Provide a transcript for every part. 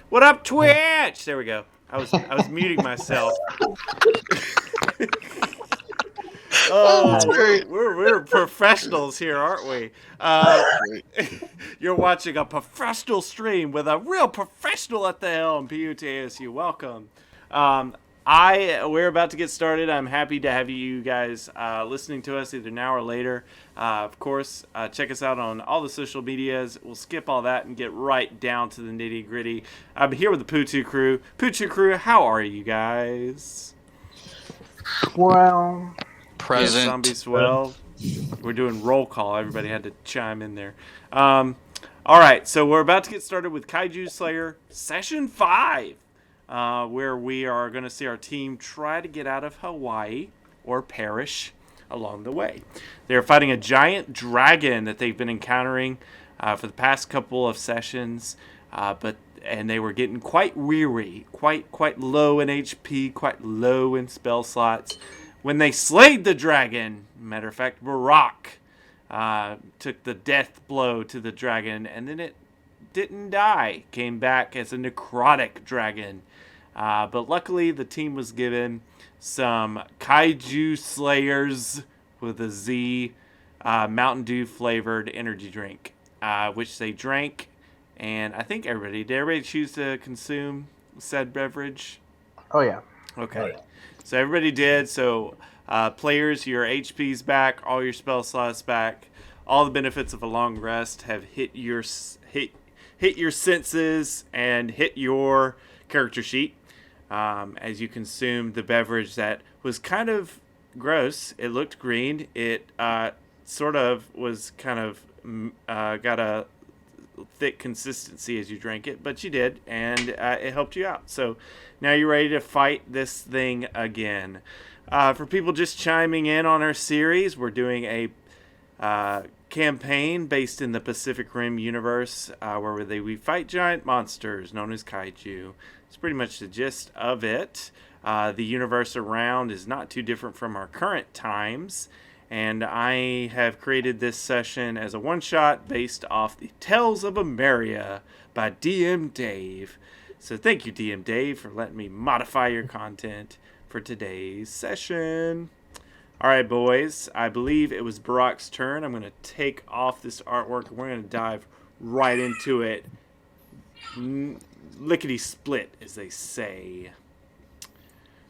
What up, Twitch? There we go. I was muting myself. That's Oh, great. we're professionals here, aren't we? You're watching a professional stream with a real professional at the helm. PUTASU, welcome. We're about to get started. I'm happy to have you guys listening to us either now or later. Of course, check us out on all the social medias. We'll skip all that and get right down to the nitty gritty. I'm here with the Pootu crew. Pootu crew, how are you guys? Well, Present. Yes, zombie swell. We're doing roll call. Everybody had to chime in there. All right, so we're about to get started with Kaiju Slayer Session 5, where we are going to see our team try to get out of Hawaii or perish along the way. They're fighting a giant dragon that they've been encountering for the past couple of sessions, and they were getting quite weary, quite low in HP, quite low in spell slots. When they slayed the dragon, matter of fact, Barak took the death blow to the dragon, and then it didn't die. Came back as a necrotic dragon. But luckily, the team was given some Kaiju Slayers with a Z Mountain Dew flavored energy drink, which they drank. And I think did everybody choose to consume said beverage? oh yeah. Okay. Oh, yeah. So everybody did. So players, your HP's back, all your spell slots back, all the benefits of a long rest have hit your senses and hit your character sheet as you consumed the beverage that was kind of gross. It looked green. It sort of was kind of got a thick consistency as you drank it, but you did, and it helped you out. So now you're ready to fight this thing again. For people just chiming in on our series, we're doing a campaign based in the Pacific Rim universe where we fight giant monsters known as Kaiju. It's pretty much the gist of it. The universe around is not too different from our current times, and I have created this session as a one-shot based off the Tales of Ameria by DM Dave. So thank you, DM Dave, for letting me modify your content for today's session. All right, boys. I believe it was Barak's turn. I'm going to take off this artwork, and we're going to dive right into it. Lickety-split, as they say.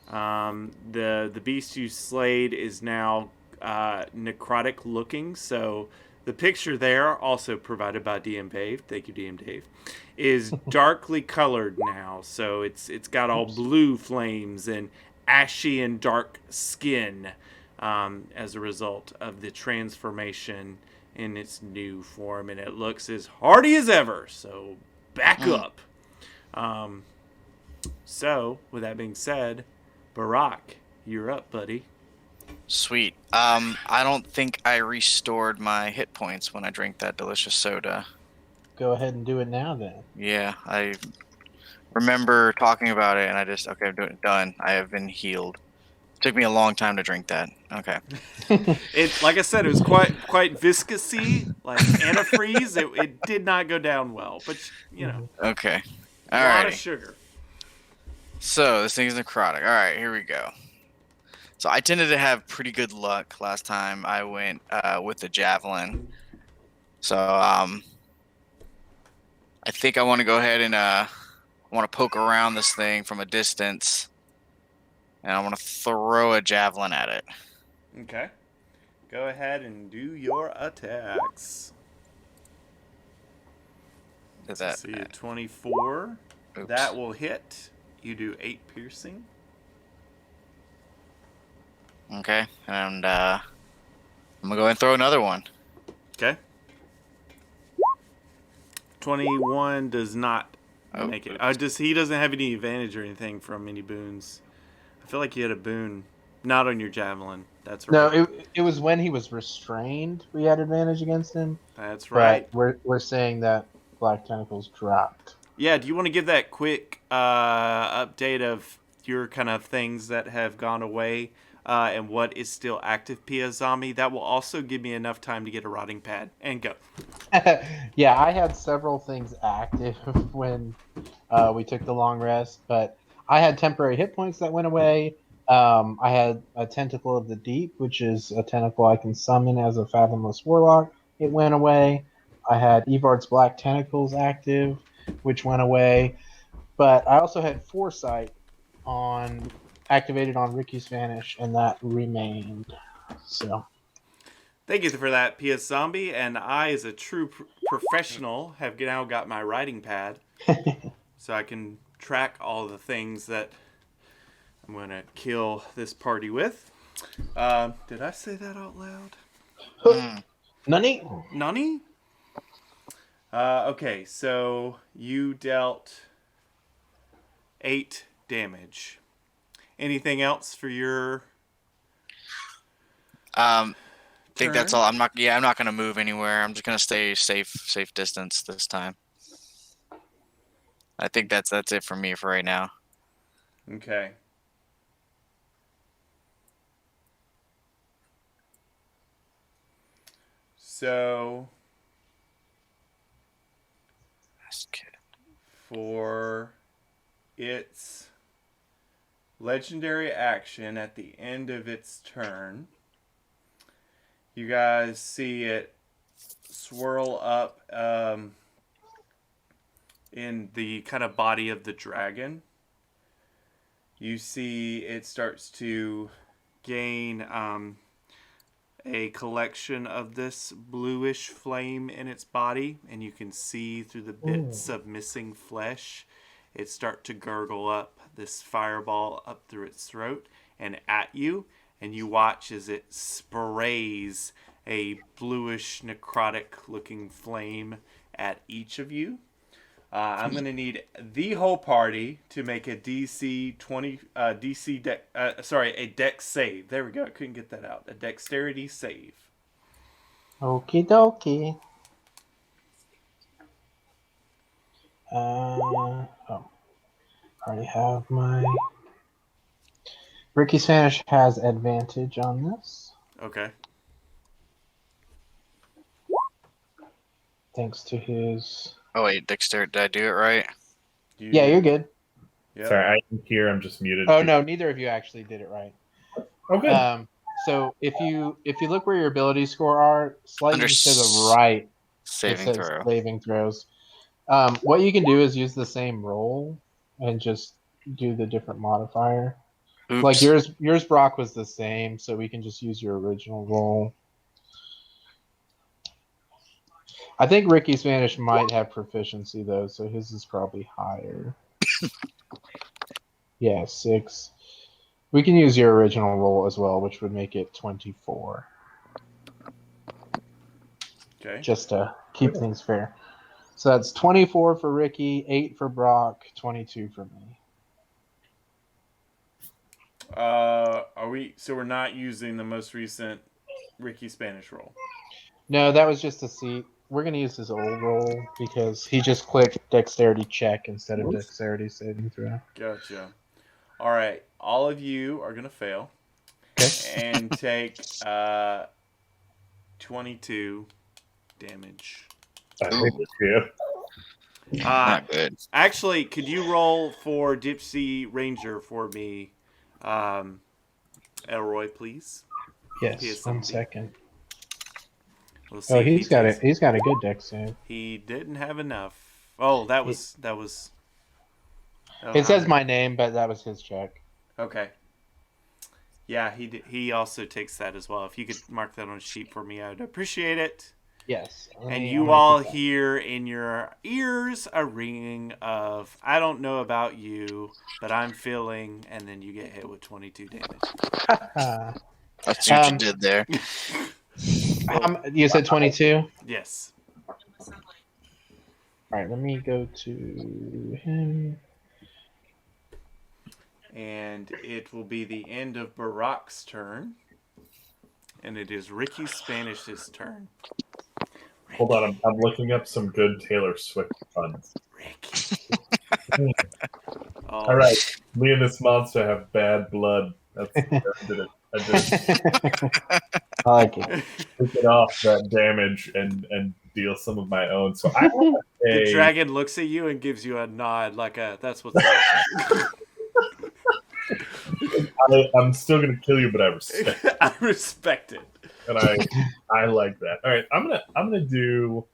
The beast you slayed is now necrotic looking, so the picture there, also provided by DM Dave, thank you DM Dave, is darkly colored now, so it's got all blue flames and ashy and dark skin as a result of the transformation in its new form, and it looks as hardy as ever, so back up. So with that being said, Barak, you're up, buddy. Sweet. I don't think I restored my hit points when I drank that delicious soda. Go ahead and do it now then. Yeah, I remember talking about it, and I just, okay, I'm doing it, done. I have been healed. It took me a long time to drink that. Okay. It, like I said, it was quite viscousy, like antifreeze. It did not go down well, but you know. Okay. A All lot right. of sugar. So this thing is necrotic. All right, here we go. So I tended to have pretty good luck last time I went with the javelin. So I think I want to go ahead and want to poke around this thing from a distance, and I want to throw a javelin at it. Okay. Go ahead and do your attacks. Does that? See, 24. Oops. That will hit. You do 8 piercing. Okay, and I'm gonna go ahead and throw another one. Okay. 21 does not make it. He doesn't have any advantage or anything from any boons. I feel like you had a boon, not on your javelin. That's right. No, it was when he was restrained we had advantage against him. That's right. But we're saying that Black Tentacles dropped. Yeah, do you want to give that quick update of your kind of things that have gone away? and what is still active PS Zombie. That will also give me enough time to get a rotting pad and go. Yeah, I had several things active when we took the long rest, but I had temporary hit points that went away. I had a Tentacle of the Deep, which is a tentacle I can summon as a Fathomless Warlock. It went away. I had Evard's Black Tentacles active, which went away. But I also had Foresight on activated on Ricky's Vanish, and that remained. So Thank you for that, PS Zombie. And I, as a true professional, have now got my writing pad, so I can track all the things that I'm going to kill this party with. Did I say that out loud? Nani? Nani? Okay, so you dealt 8 damage. Anything else for your I think that's turn? all. I'm not gonna move anywhere. I'm just gonna stay safe distance this time. I think that's it for me for right now. Okay. So That's good. for its legendary action at the end of its turn, you guys see it swirl up in the kind of body of the dragon. You see it starts to gain a collection of this bluish flame in its body, and you can see through the bits of missing flesh it start to gurgle up this fireball up through its throat and at you, and you watch as it sprays a bluish necrotic looking flame at each of you. I'm gonna need the whole party to make a DC 20 DC deck. A dex save. There we go. I couldn't get that out. A dexterity save. Okie dokie. I already have my. Ricky Spanish has advantage on this, Okay. thanks to his. Oh wait, Dexter, did I do it right? Yeah, you're good. Yep. Sorry, I didn't hear. I'm just muted. Oh no, neither of you actually did it right. Okay. So if you look where your ability score are, slightly to the right, it Saving says throw. saving throws. What you can do is use the same roll and just do the different modifier. Oops. Like yours, Brock, was the same, so we can just use your original roll. I think Ricky Spanish might have proficiency though, so his is probably higher. Yeah, 6. We can use your original roll as well, which would make it 24. Okay. Just to keep things fair. So that's 24 for Ricky, 8 for Brock, 22 for me. Are we? So we're not using the most recent Ricky Spanish roll. No, that was just to see. We're going to use his old roll because he just clicked dexterity check instead of dexterity saving throw. Gotcha. All right. All of you are gonna fail. Okay. And take 22 damage. I think it's you. Not good. Actually, could you roll for Gypsy Ranger for me, Elroy, please? Yes, PS 1 something. second. We'll see Oh, if he he's got takes it. He's got a good dex save. He didn't have enough. Oh, that was. It says my name, but that was his check. Okay. Yeah, he also takes that as well. If you could mark that on a sheet for me, I would appreciate it. Yes. And you all hear in your ears a ringing of, I don't know about you, but I'm feeling, and then you get hit with 22 damage. That's what you did there. You said 22? Yes. All right, let me go to him. And it will be the end of Barack's turn. And it is Ricky Spanish's turn. Hold on, I'm looking up some good Taylor Swift puns. Ricky. All right, me and this monster have bad blood. That's it. I just I like it. take it off that damage and deal some of my own. So I have The a dragon looks at you and gives you a nod, like that's what's up. I'm still gonna kill you, but I respect it. I respect it. And I like that. All right, I'm gonna do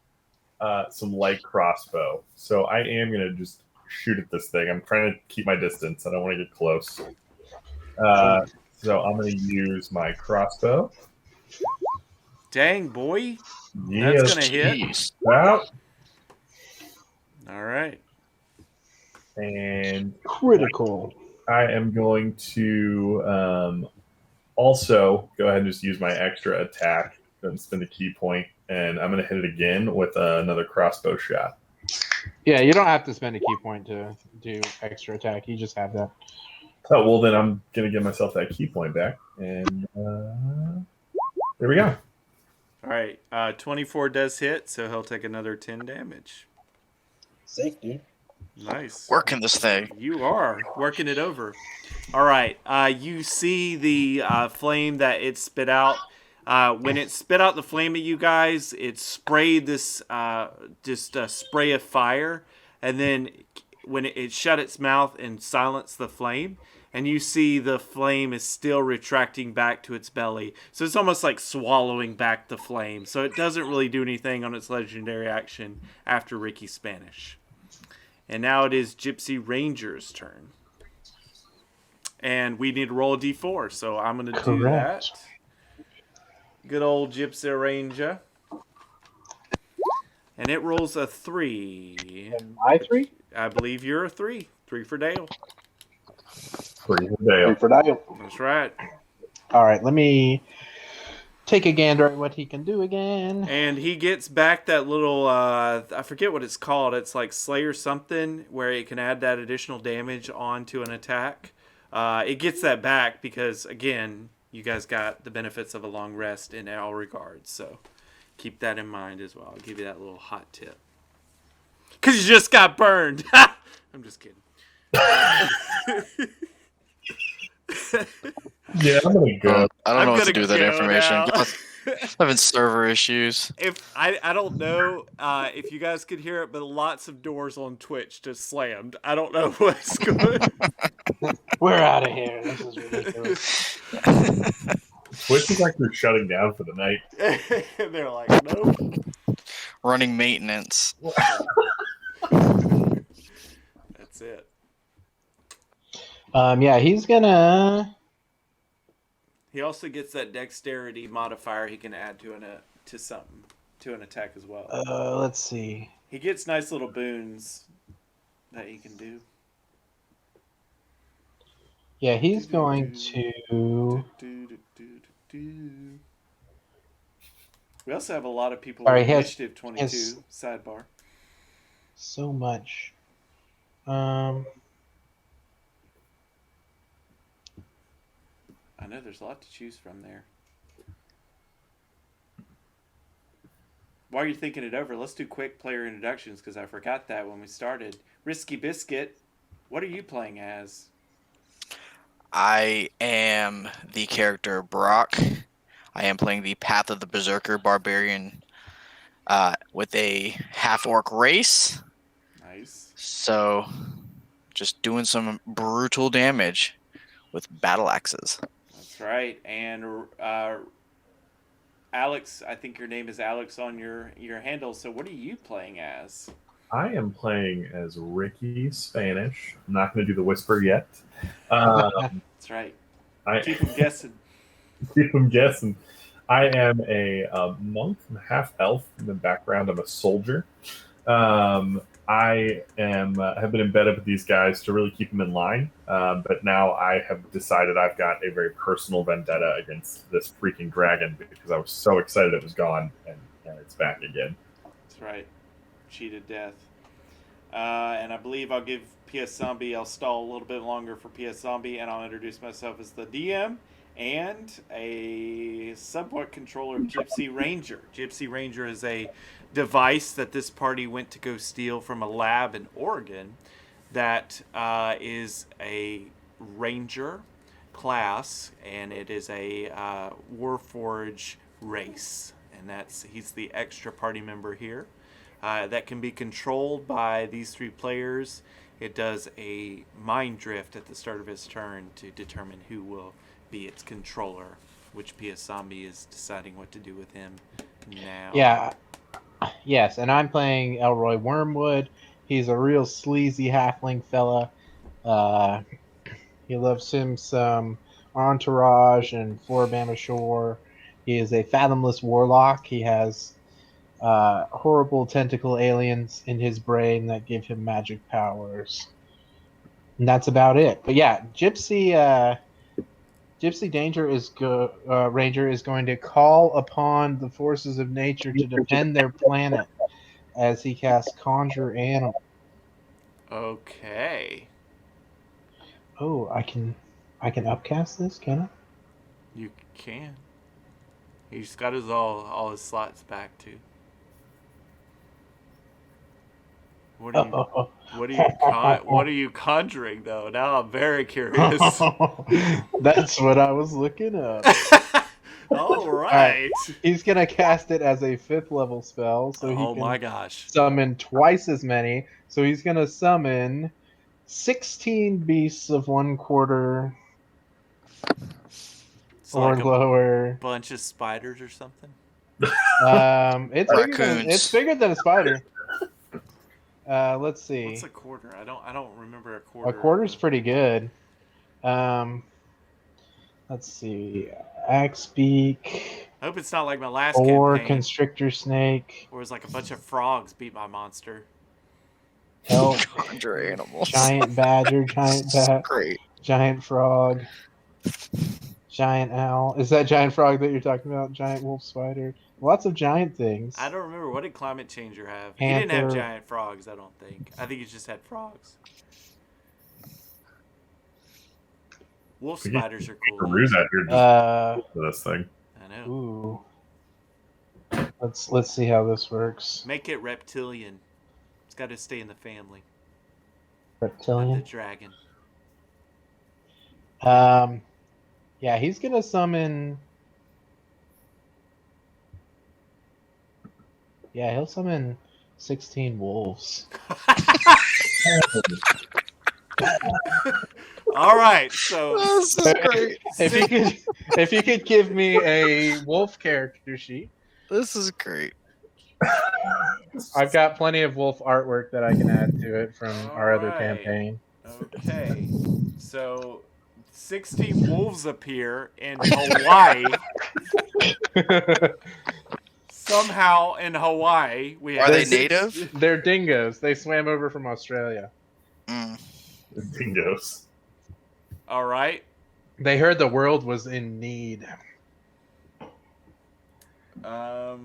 some light crossbow. So I am gonna just shoot at this thing. I'm trying to keep my distance. I don't want to get close. So I'm gonna use my crossbow. Dang, boy. Yes, That's gonna hit. Jeez. out. All right. And Critical. I am going to also go ahead and just use my extra attack and spend a key point, and I'm going to hit it again with another crossbow shot. Yeah, you don't have to spend a key point to do extra attack. You just have that. Oh, well, then I'm going to give myself that key point back. And there we go. All right. 24 does hit, so he'll take another 10 damage. Sick, dude. Nice. Working this thing. You are working it over. All right. You see the flame that it spit out. When it spit out the flame at you guys, it sprayed this just a spray of fire, and then when it shut its mouth and silenced the flame, and you see the flame is still retracting back to its belly. So it's almost like swallowing back the flame. So it doesn't really do anything on its legendary action after Ricky Spanish. And now it is Gypsy Ranger's turn. And we need to roll a d4, so I'm going to do that. Good old Gypsy Ranger. And it rolls a 3. Am I 3? I believe you're a 3. 3 for Dale. Pretty good day. 3 for Dale. That's right. All right, let me take a gander at what he can do again. And he gets back that little, I forget what it's called. It's like Slayer something, where it can add that additional damage onto an attack. It gets that back because, again, you guys got the benefits of a long rest in all regards. So keep that in mind as well. I'll give you that little hot tip. Because you just got burned. I'm just kidding. Yeah, I'm going to go. I don't I'm know what to gonna do with that go information. now. Having server issues. If I don't know if you guys could hear it, but lots of doors on Twitch just slammed. I don't know what's going on. We're out of here. This is ridiculous. Twitch is like they're shutting down for the night. They're like, nope. Running maintenance. That's it. Yeah, he's gonna. He also gets that dexterity modifier he can add to an attack as well. Let's see. He gets nice little boons that he can do. Yeah, he's going to. We also have a lot of people Sorry, with he has- initiative 22 sidebar. So much. I know there's a lot to choose from there. While you're thinking it over, let's do quick player introductions because I forgot that when we started. Risky Biscuit, what are you playing as? I am the character Brock. I am playing the Path of the Berserker Barbarian with a half-orc race. Nice. So, just doing some brutal damage with battle axes. That's right. And Alex, I think your name is Alex on your handle. So what are you playing as? I am playing as Ricky Spanish. I'm not going to do the whisper yet. That's right. Keep them guessing. Keep them guessing. I am a monk, half elf. In the background, I'm a soldier. I have been embedded with these guys to really keep them in line. But now I have decided I've got a very personal vendetta against this freaking dragon because I was so excited it was gone and it's back again. That's right. Cheated death. And I believe I'll give PS Zombie, I'll stall a little bit longer for PS Zombie, and I'll introduce myself as the DM and a somewhat controller of Gypsy Ranger. Gypsy Ranger is a device that this party went to go steal from a lab in Oregon that is a ranger class, and it is a Warforge race, and he's the extra party member here. That can be controlled by these 3 players. It does a mind drift at the start of his turn to determine who will be its controller, which PS Zombie is deciding what to do with him now. Yeah. Yes, and I'm playing Elroy Wormwood. He's a real sleazy halfling fella. He loves him some Entourage and Floribama Shore. He is a fathomless warlock. He has horrible tentacle aliens in his brain that give him magic powers. And that's about it. But yeah, Gypsy Ranger is going to call upon the forces of nature to defend their planet as he casts Conjure Animal. Okay. Oh, I can upcast this, can I? You can. He's got all his slots back too. What are you conjuring though? Now I'm very curious. That's what I was looking up. All right. He's gonna cast it as a 5th level spell, so he can my gosh. summon twice as many. So he's gonna summon 16 beasts of 1/4 or lower. Bunch of spiders or something. It's bigger than a spider. Let's see. What's a quarter? I don't remember a quarter. A quarter's pretty good. Let's see. Axe beak. I hope it's not like my last or campaign. Constrictor snake. Or it's like a bunch of frogs beat my monster. Elk. Conjure animals. Giant badger. Giant bat. Great. Giant frog. Giant owl. Is that giant frog that you're talking about? Giant wolf spider. Lots of giant things. I don't remember. What did Climate Changer have? Panther. He didn't have giant frogs, I don't think. I think he just had frogs. Wolf spiders are cool. Ruse out here just for this thing. I know. Ooh. Let's see how this works. Make it reptilian. It's got to stay in the family. Reptilian. The dragon. Yeah, he's gonna summon. Yeah, he'll summon 16 wolves. All right, so This is great. If you could give me a wolf character sheet. This is great. I've got plenty of wolf artwork that I can add to it from our other Alright. campaign. Okay, so 16 wolves appear in Hawaii. Somehow in Hawaii, we have. Are they native? They're dingoes. They swam over from Australia. Mm. Dingoes. All right. They heard the world was in need. All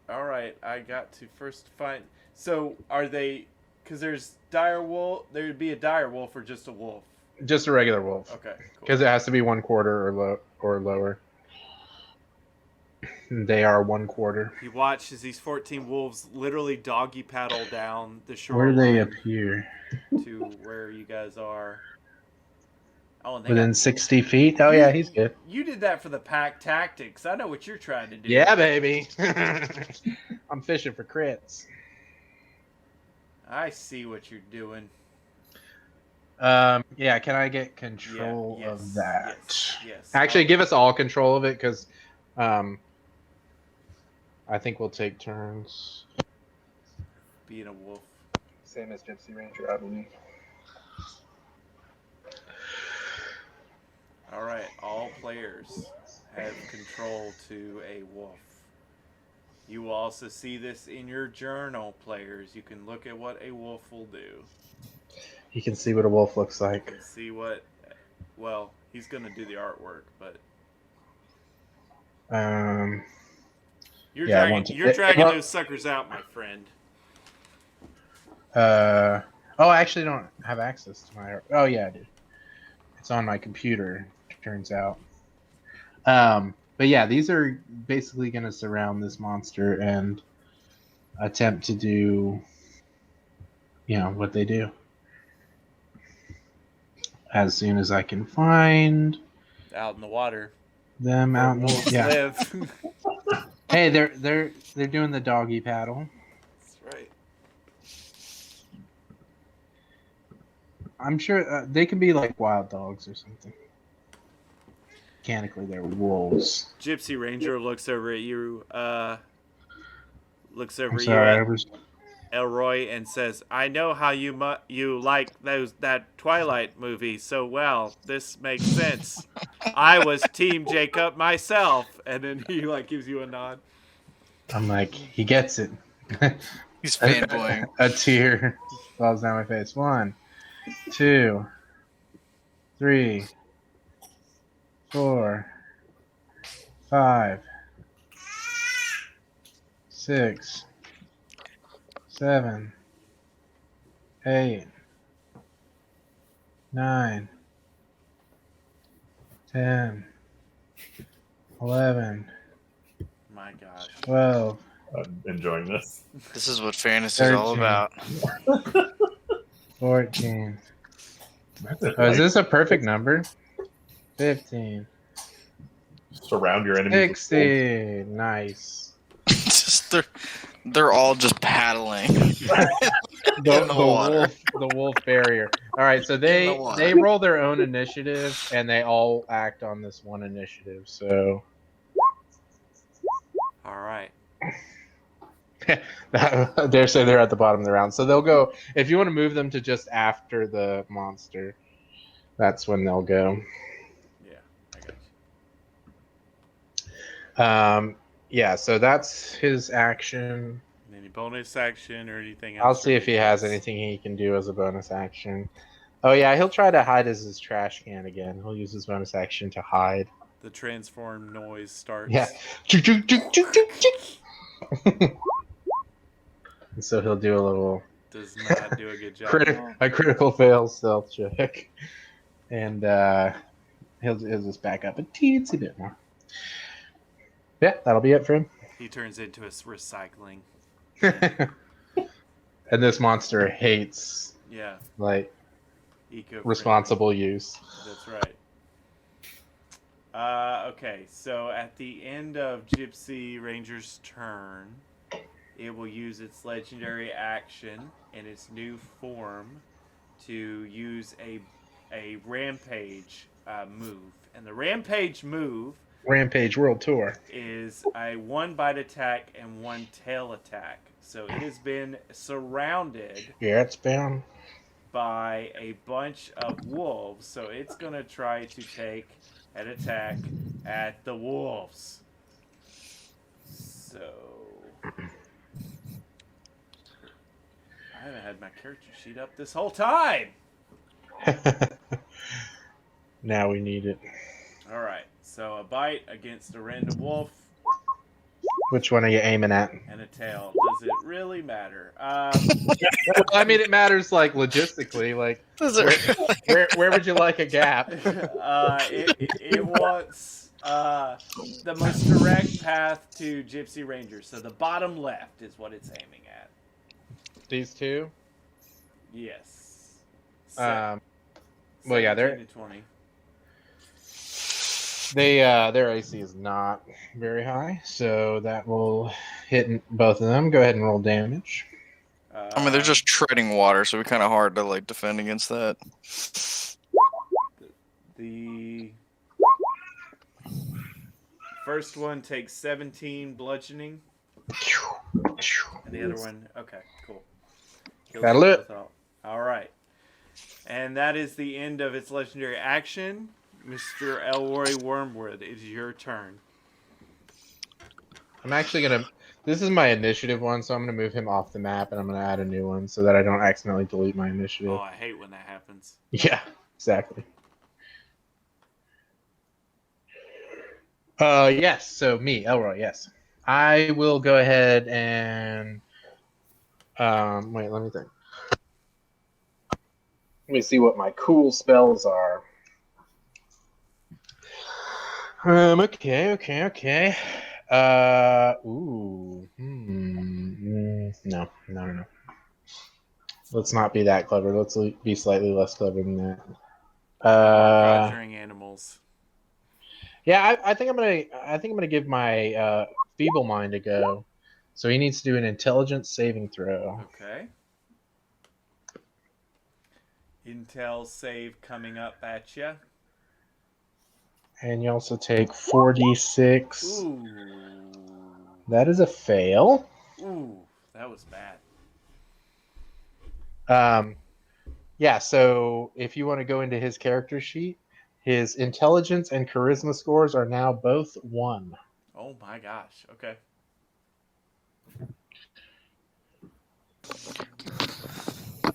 right. I got to first find. So are they? Because there's dire wolf. There would be a dire wolf or just a wolf. Just a regular wolf. Okay. Cool. Because it has to be 1/4 or lower. They are 1/4. You watch as these 14 wolves literally doggy paddle down the shore. Where do they appear? To where you guys are. Oh, and they Within got, 60 feet? Oh, yeah, he's good. you did that for the pack tactics. I know what you're trying to do. Yeah, baby. I'm fishing for crits. I see what you're doing. Yeah, can I get control Yes, of that? Yes. Actually, give us all control of it because I think we'll take turns. Being a wolf. Same as Gypsy Ranger, I believe. All right, all players have control to a wolf. You will also see this in your journal, players. You can look at what a wolf will do. You can see what a wolf looks like. And see what. Well, he's going to do the artwork, but you're Yeah, I dragging, want to- you're dragging well- those suckers out, my friend. Oh, I actually don't have access to my. Oh, yeah, I do. It's on my computer. Turns out. But yeah, these are basically going to surround this monster and attempt to do, what they do. as soon as I can find Out in the water. them Where out. wolves Yeah. live. Hey, they're doing the doggy paddle. That's right. I'm sure they can be like wild dogs or something. Mechanically, they're wolves. Gypsy Ranger looks over at you. Looks over I'm at sorry, you, I was. Elroy, and says, "I know how you like that Twilight movie so well. This makes sense. I was Team Jacob myself." And then he like gives you a nod. I'm like, he gets it. He's fanboying. A tear falls down my face. 1, 2, 3, 4, 5, 6, 7, 8, 9, 10, 11, My gosh. 12, I'm enjoying this. This is what fantasy is all 13. about. 14. That's it. Oh, is Like, this a perfect number? 15. surround your enemies. with 16. Nice. Just they're all just paddling. The water. wolf barrier. All right, so the water. they roll their own initiative and they all act on this one initiative. So All right. I dare say they're at the bottom of the round. So they'll go if you want to move them to just after the monster. That's when they'll go. Yeah, I got you. Yeah, so that's his action. Any bonus action or anything else? I'll see if he has anything he can do as a bonus action. Oh yeah, he'll try to hide as his trash can again. He'll use his bonus action to hide. The transform noise starts. Yeah. And so he'll do a little Does not do a good job. a critical fail stealth check, and he'll just back up a teensy bit more. Yeah, that'll be it for him. He turns into a recycling. And this monster hates Yeah. like Eco responsible use. That's right. Okay, so at the end of Gypsy Ranger's turn, it will use its legendary action in its new form to use a rampage move. And the rampage move Rampage World Tour is a 1 bite attack and 1 tail attack. So it has been surrounded Yeah, it's been. by a bunch of wolves. So it's going to try to take an attack at the wolves. So I haven't had my character sheet up this whole time. Now we need it. All right. So a bite against a random wolf Which one are you aiming at? and a tail. Does it really matter? I mean, it matters like logistically. Like, Does it where would you like a gap? It wants the most direct path to Gypsy Ranger. So the bottom left is what it's aiming at. These two. Yes. Well, yeah, 17 to 20. Their AC is not very high, so that will hit both of them. Go ahead and roll damage. I mean, they're just treading water, so it's kind of hard to like defend against that. The first one takes 17 bludgeoning, and the other one, okay, cool. Kills That'll them do it. both out. All right, and that is the end of its legendary action. Mr. Elroy Wormwood, it is your turn. I'm actually gonna. This is my initiative one, so I'm gonna move him off the map, and I'm gonna add a new one so that I don't accidentally delete my initiative. Oh, I hate when that happens. Yeah, exactly. Yes. So me, Elroy. Yes, I will go ahead and. Wait. Let me think. Let me see what my cool spells are. Okay. No. Let's not be that clever. Let's be slightly less clever than that. Conjuring animals. Yeah, I think I'm gonna give my feeble mind a go. So he needs to do an intelligence saving throw. Okay. Intel save coming up at you. And you also take 4d6. Ooh. That is a fail. Ooh, that was bad. Yeah, so if you want to go into his character sheet, his intelligence and charisma scores are now both 1. Oh my gosh. Okay.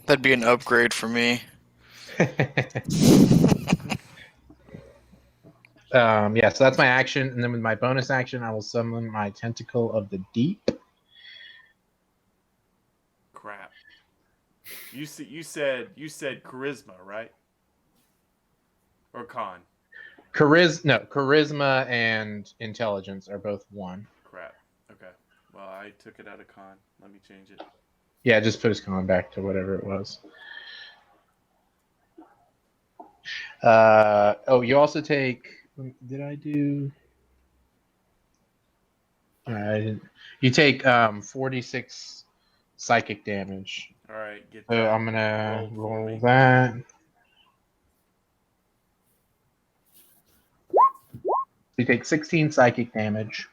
That'd be an upgrade for me. Yeah, so that's my action, and then with my bonus action, I will summon my Tentacle of the Deep. Crap. You said charisma, right? Or con? Charisma and intelligence are both 1. Crap. Okay. Well, I took it out of con. Let me change it. Yeah, just put his con back to whatever it was. You also take. Did I do? I didn't. You take 46 psychic damage. All right, get So that. I'm gonna rolled for roll me. that. You take 16 psychic damage.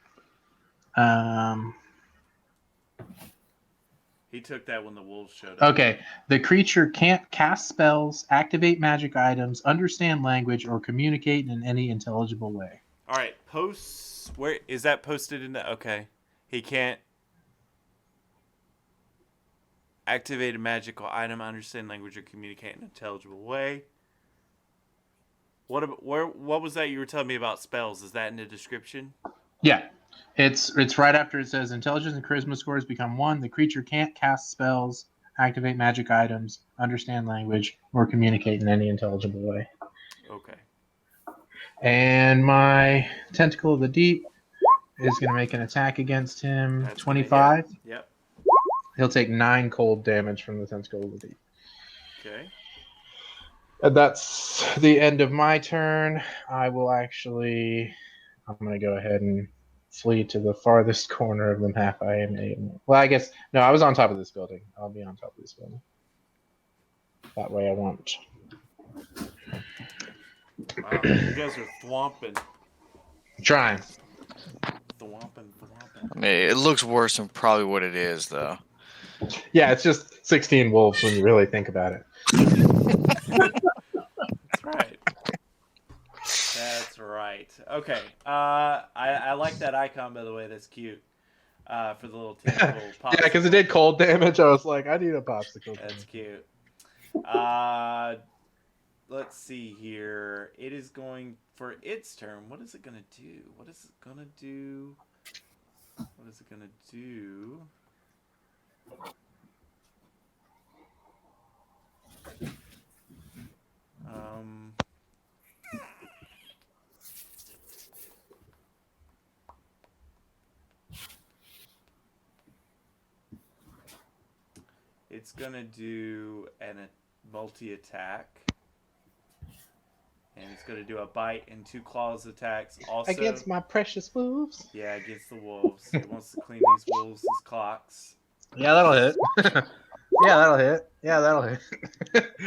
He took that when the wolves showed up. Okay. The creature can't cast spells, activate magic items, understand language, or communicate in any intelligible way. All right, posts. Where is that posted in the? Okay, he can't activate a magical item, understand language, or communicate in an intelligible way. What was that you were telling me about spells? Is that in the description? Yeah. It's right after it says intelligence and charisma scores become 1. The creature can't cast spells, activate magic items, understand language, or communicate in any intelligible way. Okay. And my Tentacle of the Deep is going to make an attack against him. That's 25. Yep. He'll take 9 cold damage from the Tentacle of the Deep. Okay. And that's the end of my turn. I'm going to go ahead and flee to the farthest corner of the map I am able. Well, I guess, no, I was on top of this building. I'll be on top of this building. That way I won't. Wow, you guys are thwomping. Trying. Thwomping. I mean, it looks worse than probably what it is, though. Yeah, it's just 16 wolves when you really think about it. That's right. That's right. Okay. I like that icon, by the way. That's cute. For the little tentacle popsicle. Yeah, because it did cold damage. I was like, I need a popsicle. That's cute. Let's see here. It is going for its turn. What is it gonna do? What is it gonna do? It's gonna do a multi-attack. And it's going to do a bite and 2 claws attacks. Also Against my precious wolves. Yeah, against the wolves. It wants to clean these wolves' clocks. Yeah, that'll hit. Yeah, that'll hit.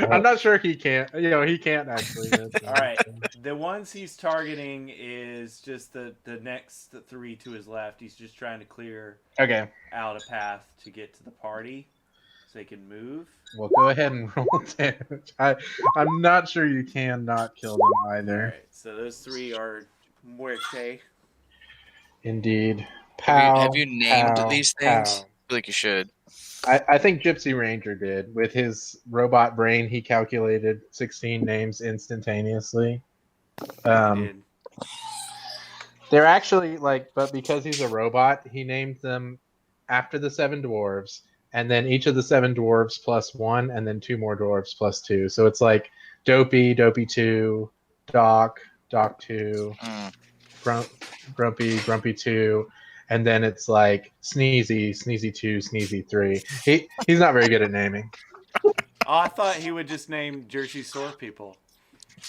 I'm not sure he can't. He can't actually. All right. The ones he's targeting is just the next 3 to his left. He's just trying to clear out a path to get to the party so they can move. Well, go ahead and roll damage. I'm not sure you can not kill them either. All right. So those 3 are muerte. Indeed. Have you named these things? I feel like you should. I think Gypsy Ranger did. With his robot brain, he calculated 16 names instantaneously. They're actually but because he's a robot, he named them after the 7 dwarves, and then each of the 7 dwarves plus 1, and then 2 more dwarves plus 2. So it's like Dopey, Dopey 2, Doc, Doc 2, Grumpy, Grumpy 2. And then it's like Sneezy, Sneezy 2, Sneezy 3. He's not very good at naming. Oh, I thought he would just name Jersey Shore people.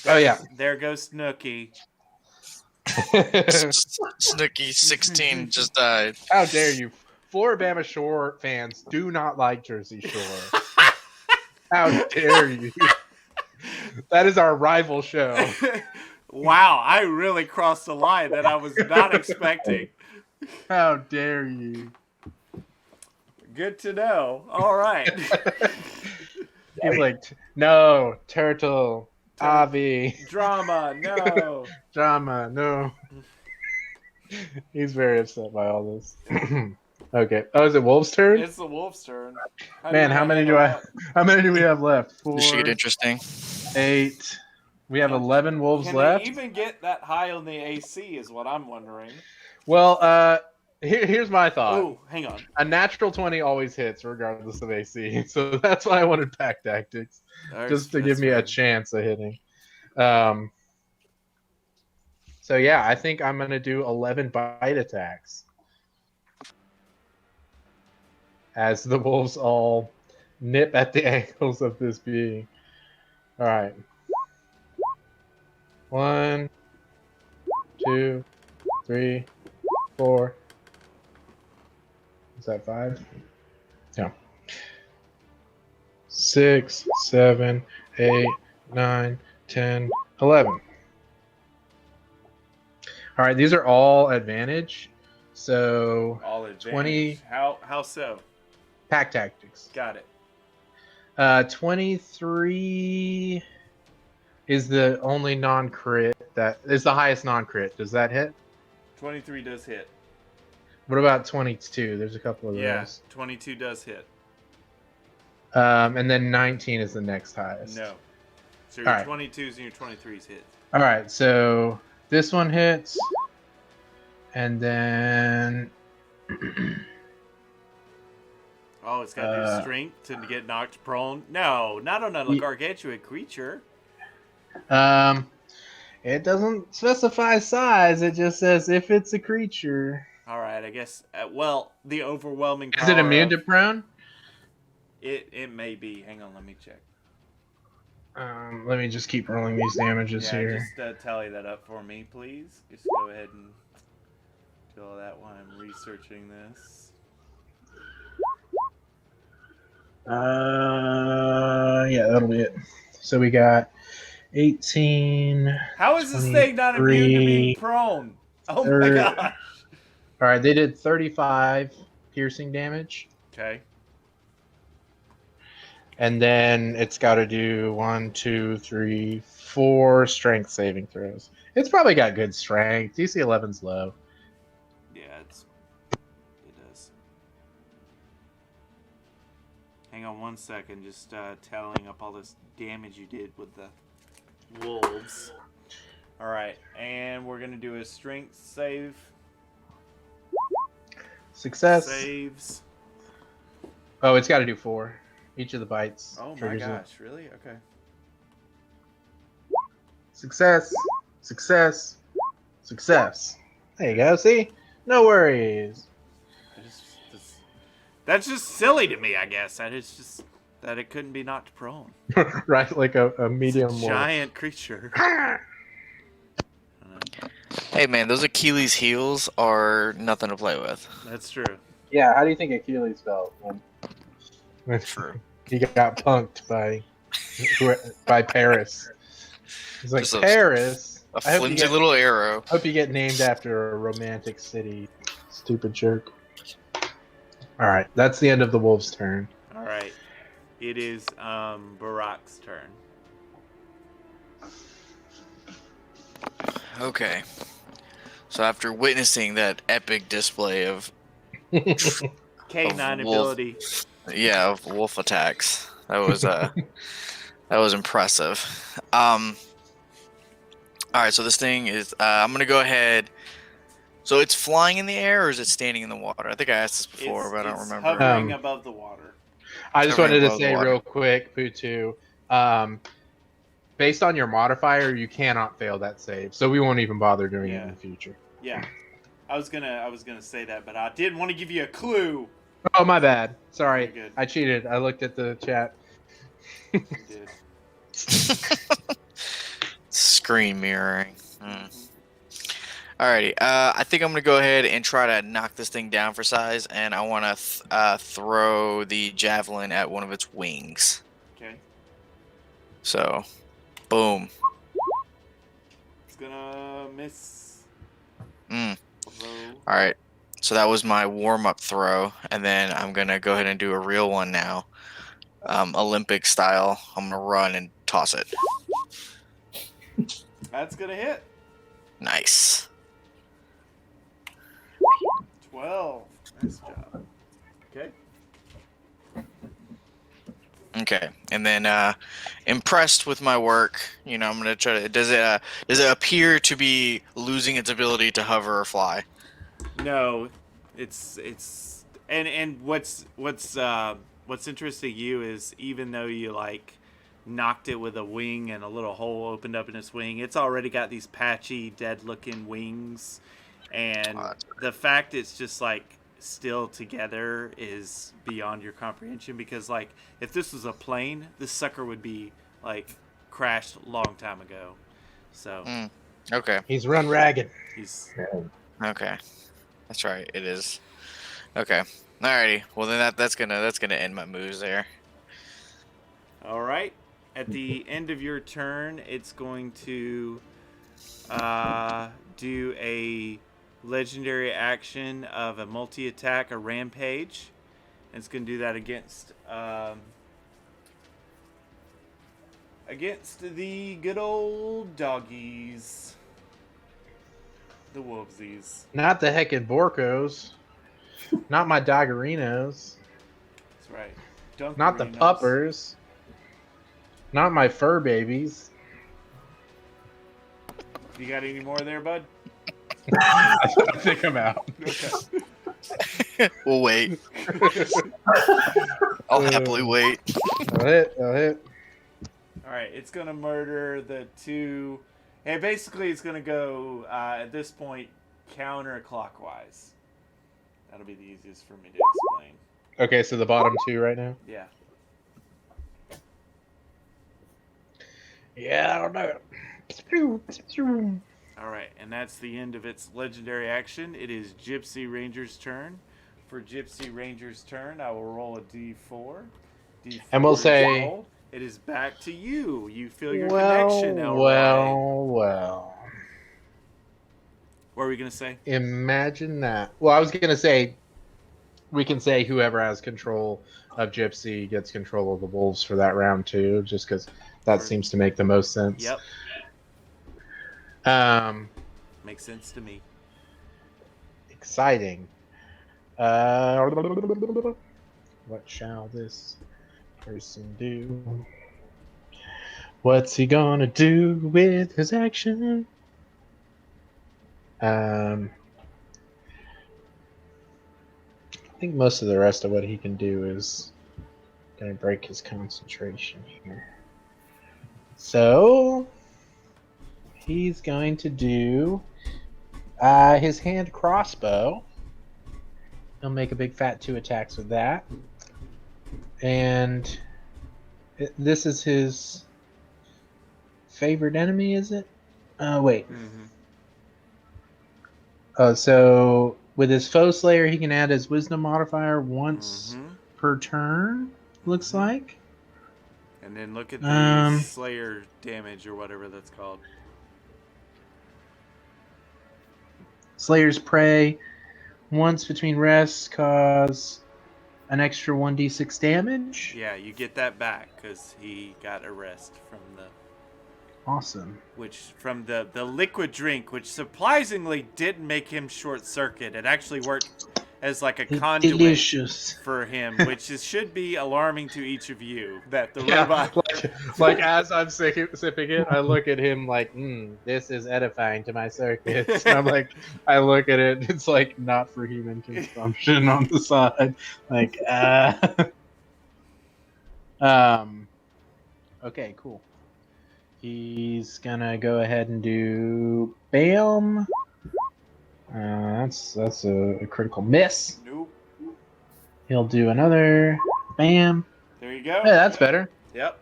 Oh yeah. There goes Snooky. Snooky 16 just died. How dare you? Floribama Shore fans do not like Jersey Shore. How dare you? That is our rival show. Wow, I really crossed a line that I was not expecting. How dare you? Good to know. All right. He's like, no, turtle, Avi, Drama, no. drama, no. He's very upset by all this. Okay. Oh, is it Wolf's turn? It's the wolf's turn. Man, how many do we have left? 4, This should get interesting. 8. We have 11 wolves Can left. they even get that high on the AC is what I'm wondering. Well, here's my thought. Oh, hang on. A natural 20 always hits regardless of AC. So that's why I wanted pack tactics. Just to give me a chance of hitting. So yeah, I think I'm going to do 11 bite attacks. As the wolves all nip at the ankles of this being. All right. 1, 2, 3, 4. Is that 5? Yeah. 6, 7, 8, 9, 10, 11. All right, these are all advantage. So All advantage. 20. How so? Pack tactics. Got it. 23 is the only non-crit that is the highest non-crit. Does that hit? 23 does hit. What about 22? There's a couple of Yeah, those. 22 does hit. And then 19 is the next highest. No. So your All right. 22s and your 23s hit. All right, so this one hits, and then Oh, it's got to do strength to get knocked prone. No, not on a gargantuan creature. it doesn't specify size. It just says if it's a creature. All right, I guess. Well, the overwhelming power. Is it immune to prone? It may be. Hang on, let me check. Let me just keep rolling these damages Yeah, here. just tally that up for me, please. Just go ahead and do all that while I'm researching this. Yeah, that'll be it. So we got 18. How is this thing not immune to being 23, prone? Oh my 30. gosh. All right, they did 35 piercing damage. Okay. And then it's got to do 1, 2, 3, 4 strength saving throws. It's probably got good strength. DC 11's low. Yeah, it does. Hang on one second, just tallying up all this damage you did with the wolves. All right, and we're gonna do a strength save. Success. Saves. Oh, it's got to do 4. Each of the bites. Oh my triggers it. gosh, really? Okay. Success. Success. Success. There you go. See? No worries. That's just silly to me, I guess. That is just that it couldn't be knocked prone. Right, like a medium wolf. Giant creature. Hey man, those Achilles heels are nothing to play with. That's true. Yeah, how do you think Achilles felt when True. he got punked by Paris? He's like, Just a- Paris? A I hope you flimsy get- little arrow. Hope you get named after a romantic city, stupid jerk. All right, that's the end of the wolf's turn. All right. It is Barak's turn. Okay. So after witnessing that epic display of K9 wolf. ability. of wolf attacks, that was that was impressive. All right, so this thing is I'm gonna go ahead. So it's flying in the air, or is it standing in the water? I think I asked this before, but I don't It's remember. hovering above the water. I just Covering wanted to above the say water. real quick, Putu, based on your modifier, you cannot fail that save, so we won't even bother doing it in the future. Yeah. I was gonna say that, but I did want to give you a clue. Oh, my bad. Sorry, You're good. I cheated. I looked at the chat. You did. screen mirroring. Alrighty. I think I'm gonna go ahead and try to knock this thing down for size, and I want to throw the javelin at one of its wings. Okay. So, boom. It's gonna miss. Mm. Low. All right. So that was my warm-up throw, and then I'm gonna go ahead and do a real one now, Olympic style. I'm gonna run and toss it. That's gonna hit. Nice. 12. Nice job. Okay. Okay, and then impressed with my work, I'm gonna try to. Does it appear to be losing its ability to hover or fly? No, it's and what's interesting to you is even though you like knocked it with a wing and a little hole opened up in its wing, it's already got these patchy, dead-looking wings, and the fact it's just like still together is beyond your comprehension because like if this was a plane, this sucker would be like crashed a long time ago. So Okay. He's run ragged. he's Okay. That's right. It is. Okay. Alrighty. Well, then that's gonna end my moves there. all right. At the end of your turn, it's going to do a legendary action of a multi-attack, a rampage. And it's going to do that against the good old doggies, the wolvesies. Not the heckin' Borkos. Not my Doggerinos. That's right. Not the Dunkerinos. puppers. Not my fur babies. You got any more there, bud? I think I'm out. Okay. We'll wait. I'll happily wait. I'll hit. All right, it's gonna murder the two. And basically, it's gonna go at this point counterclockwise. That'll be the easiest for me to explain. Okay, so the bottom two right now? Yeah. Yeah, I don't know. All right, and that's the end of its legendary action. It is Gypsy Ranger's turn. For Gypsy Ranger's turn, I will roll a D4. D4 And we'll is say- rolled. It is back to you. You feel your connection, Elroy. Well. What were we going to say? Imagine that. Well, I was going to say, we can say whoever has control of Gypsy gets control of the wolves for that round too, just because that seems to make the most sense. Yep. Makes sense to me. Exciting. What shall this person do? What's he gonna do with his action? I think most of the rest of what he can do is gonna break his concentration here. So he's going to do his hand crossbow. He'll make a big fat 2 attacks with that. And this is his favorite enemy, is it? Wait. So with his foe slayer, he can add his wisdom modifier once per turn, looks like. And then look at the slayer damage or whatever that's called. Slayer's Prey, once between rests, cause an extra 1d6 damage. Yeah, you get that back because he got a rest from the... Awesome. From the liquid drink, which surprisingly didn't make him short circuit. It actually worked as like a conduit Delicious. for him, which should be alarming to each of you. That the robot, like as I'm sipping it, I look at him like, this is edifying to my circuits. I'm like, I look at it, it's like not for human consumption on the side. Like, okay, cool. He's gonna go ahead and do bam. That's a critical miss. Nope. He'll do another bam. There you go. Hey, that's better. Yep.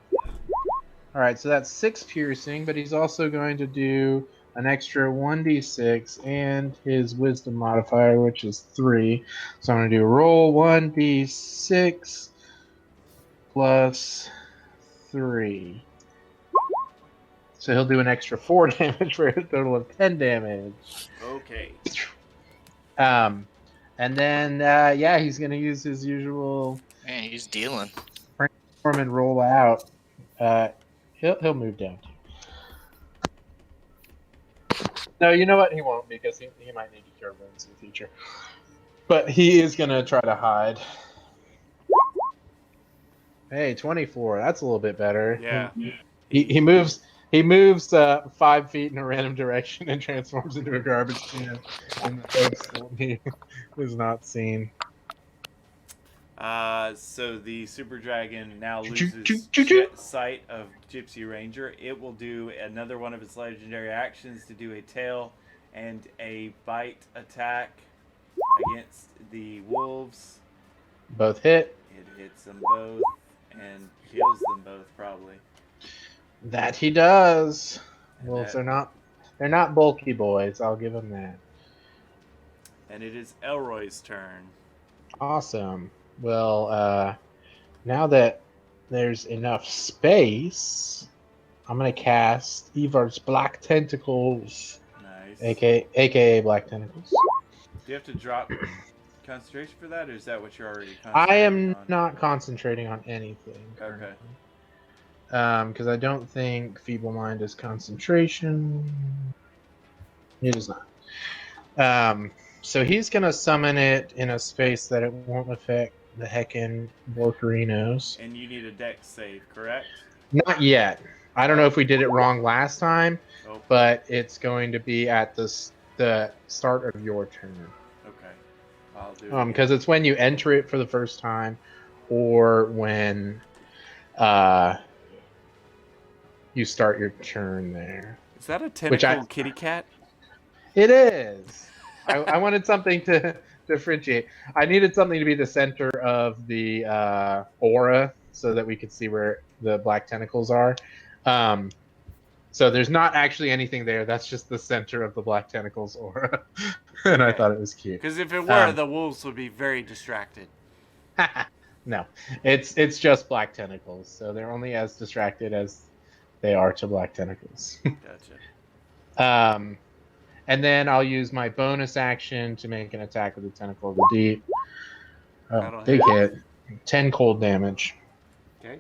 All right, so that's 6 piercing, but he's also going to do an extra 1d6 and his wisdom modifier, which is 3. So I'm going to do roll 1d6 plus 3. So he'll do an extra 4 damage for a total of 10 damage. Okay. And then, he's going to use his usual Man, he's dealing. transform and roll out. He'll move down. No, you know what? He won't because he might need to cure wounds in the future. But he is going to try to hide. Hey, 24. That's a little bit better. Yeah. He moves. He moves 5 feet in a random direction and transforms into a garbage can in the hopes that he is not seen. So the super dragon now Choo, loses choo, choo, choo. sight of Gypsy Ranger. It will do another one of its legendary actions to do a tail and a bite attack against the wolves. Both hit. It hits them both and kills them both probably. That he does. And Wolves that- they're not bulky boys. I'll give him that. And it is Elroy's turn. Awesome. Well, now that there's enough space, I'm gonna cast Ivar's Black Tentacles, Nice. aka Black Tentacles. Do you have to drop concentration for that, or is that what you're already I concentrating am on? not concentrating on anything. Okay. Because I don't think Feeble Mind is concentration. It is not. So he's gonna summon it in a space that it won't affect the heckin' Volcarinos. And you need a dex save, correct? Not yet. I don't know if we did it wrong last time, Oh, but it's going to be at the start of your turn. okay. I'll do it. Because it's when you enter it for the first time, or when you start your turn there. Is that a Which I- tentacled kitty cat? It is. I wanted something to differentiate. I needed something to be the center of the aura so that we could see where the black tentacles are. So there's not actually anything there. That's just the center of the black tentacles aura. And I Okay. thought it was cute. Because if it were, Um, the wolves would be very distracted. No, it's just black tentacles. So they're only as distracted as they are to black tentacles. Gotcha. And then I'll use my bonus action to make an attack with the Tentacle of the Deep. That'll Oh, big hit. hit. 10 cold damage. Okay.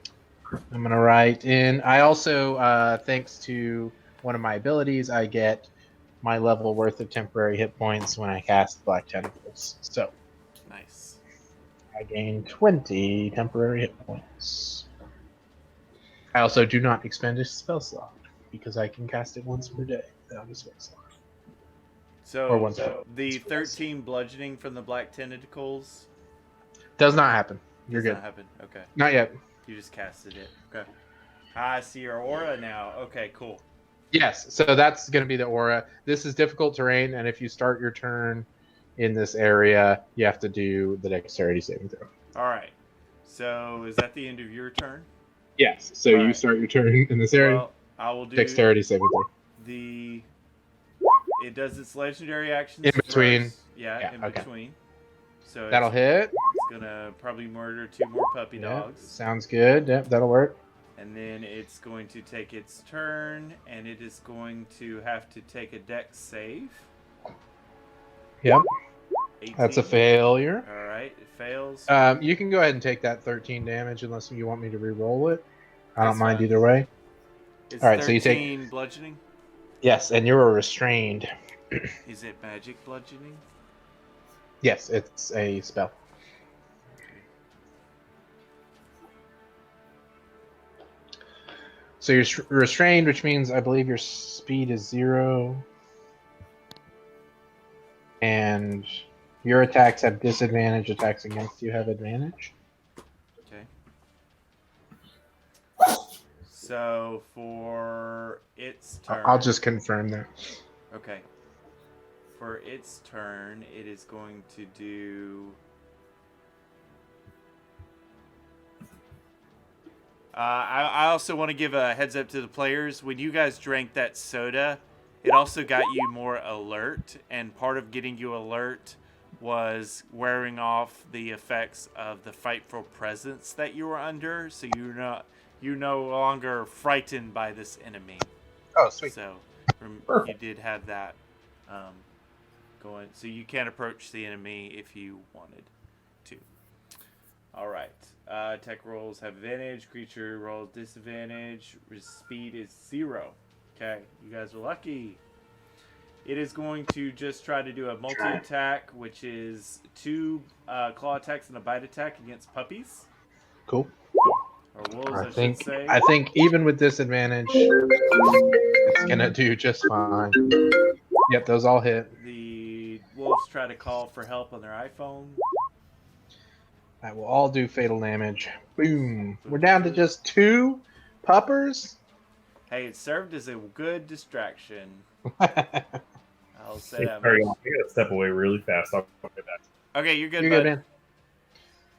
I'm going to write in. I also, thanks to one of my abilities, I get my level worth of temporary hit points when I cast Black Tentacles. So Nice. I gain 20 temporary hit points. I also do not expend a spell slot because I can cast it once per day without a spell slot. So Or one the 13 bludgeoning from the black tentacles Does not happen. You're does good. not happen. Okay. Not yet. You just casted it. Okay. I see your aura now. Okay, cool. Yes, so that's going to be the aura. This is difficult terrain, and if you start your turn in this area, you have to do the dexterity saving throw. All right. So is that the end of your turn? Yes, so All you right. start your turn in this area. Well, I will do Dexterity saving throw. the. It does its legendary actions In between. first. Yeah, in okay. between. So That'll hit. It's gonna probably murder 2 more puppy Yep, dogs. sounds good. Yep, that'll work. And then it's going to take its turn, and it is going to have to take a dex save. Yep, 18. that's a failure. All right, it fails. You can go ahead and take that 13 damage unless you want me to re-roll it. I don't That's mind fine. either way. It's all right, so 13 you take- bludgeoning. Yes, and you're restrained. Is it magic bludgeoning? Yes, it's a spell. So you're restrained, which means I believe your speed is 0. And your attacks have disadvantage. Attacks against you have advantage. Okay. So for its turn, I'll just confirm that. Okay. For its turn, it is going to do. I also want to give a heads up to the players. When you guys drank that soda, it also got you more alert, and part of getting you alert was wearing off the effects of the frightful presence that you were under, so you're no longer frightened by this enemy. Oh, sweet. So you Perfect. did have that going, so you can approach the enemy if you wanted to. All right. Attack rolls have advantage. Creature rolls disadvantage. Speed is 0. Okay, you guys are lucky. It is going to just try to do a multi-attack, which is 2 claw attacks and a bite attack against puppies. Cool. Or wolves, I should say. I think even with disadvantage, it's gonna do just fine. Yep, those all hit. The wolves try to call for help on their iPhone. That will all do fatal damage. Boom. We're down to just 2 puppers. Hey, it served as a good distraction. I'll say Hey, that sorry, much. I gotta step away really fast. I'll get back. Okay, you're good, You're bud. good, man.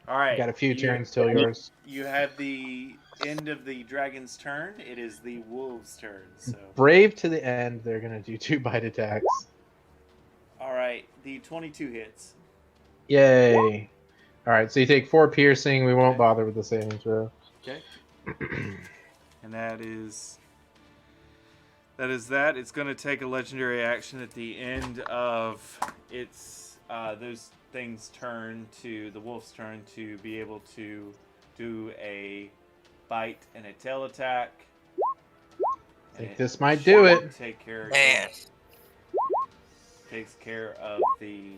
All right. You got a few turns till yours. You have the end of the dragon's turn. It is the wolves' turn. So, Brave to the end. They're gonna do 2 bite attacks. all right, the 22 hits. Yay. All right, so you take 4 piercing. We won't bother with the saving throw. Okay. And that is that. It's going to take a legendary action at the end of its those things' turn to the wolf's turn to be able to do a bite and a tail attack. I think this might do it. Take care. Man. Takes care of the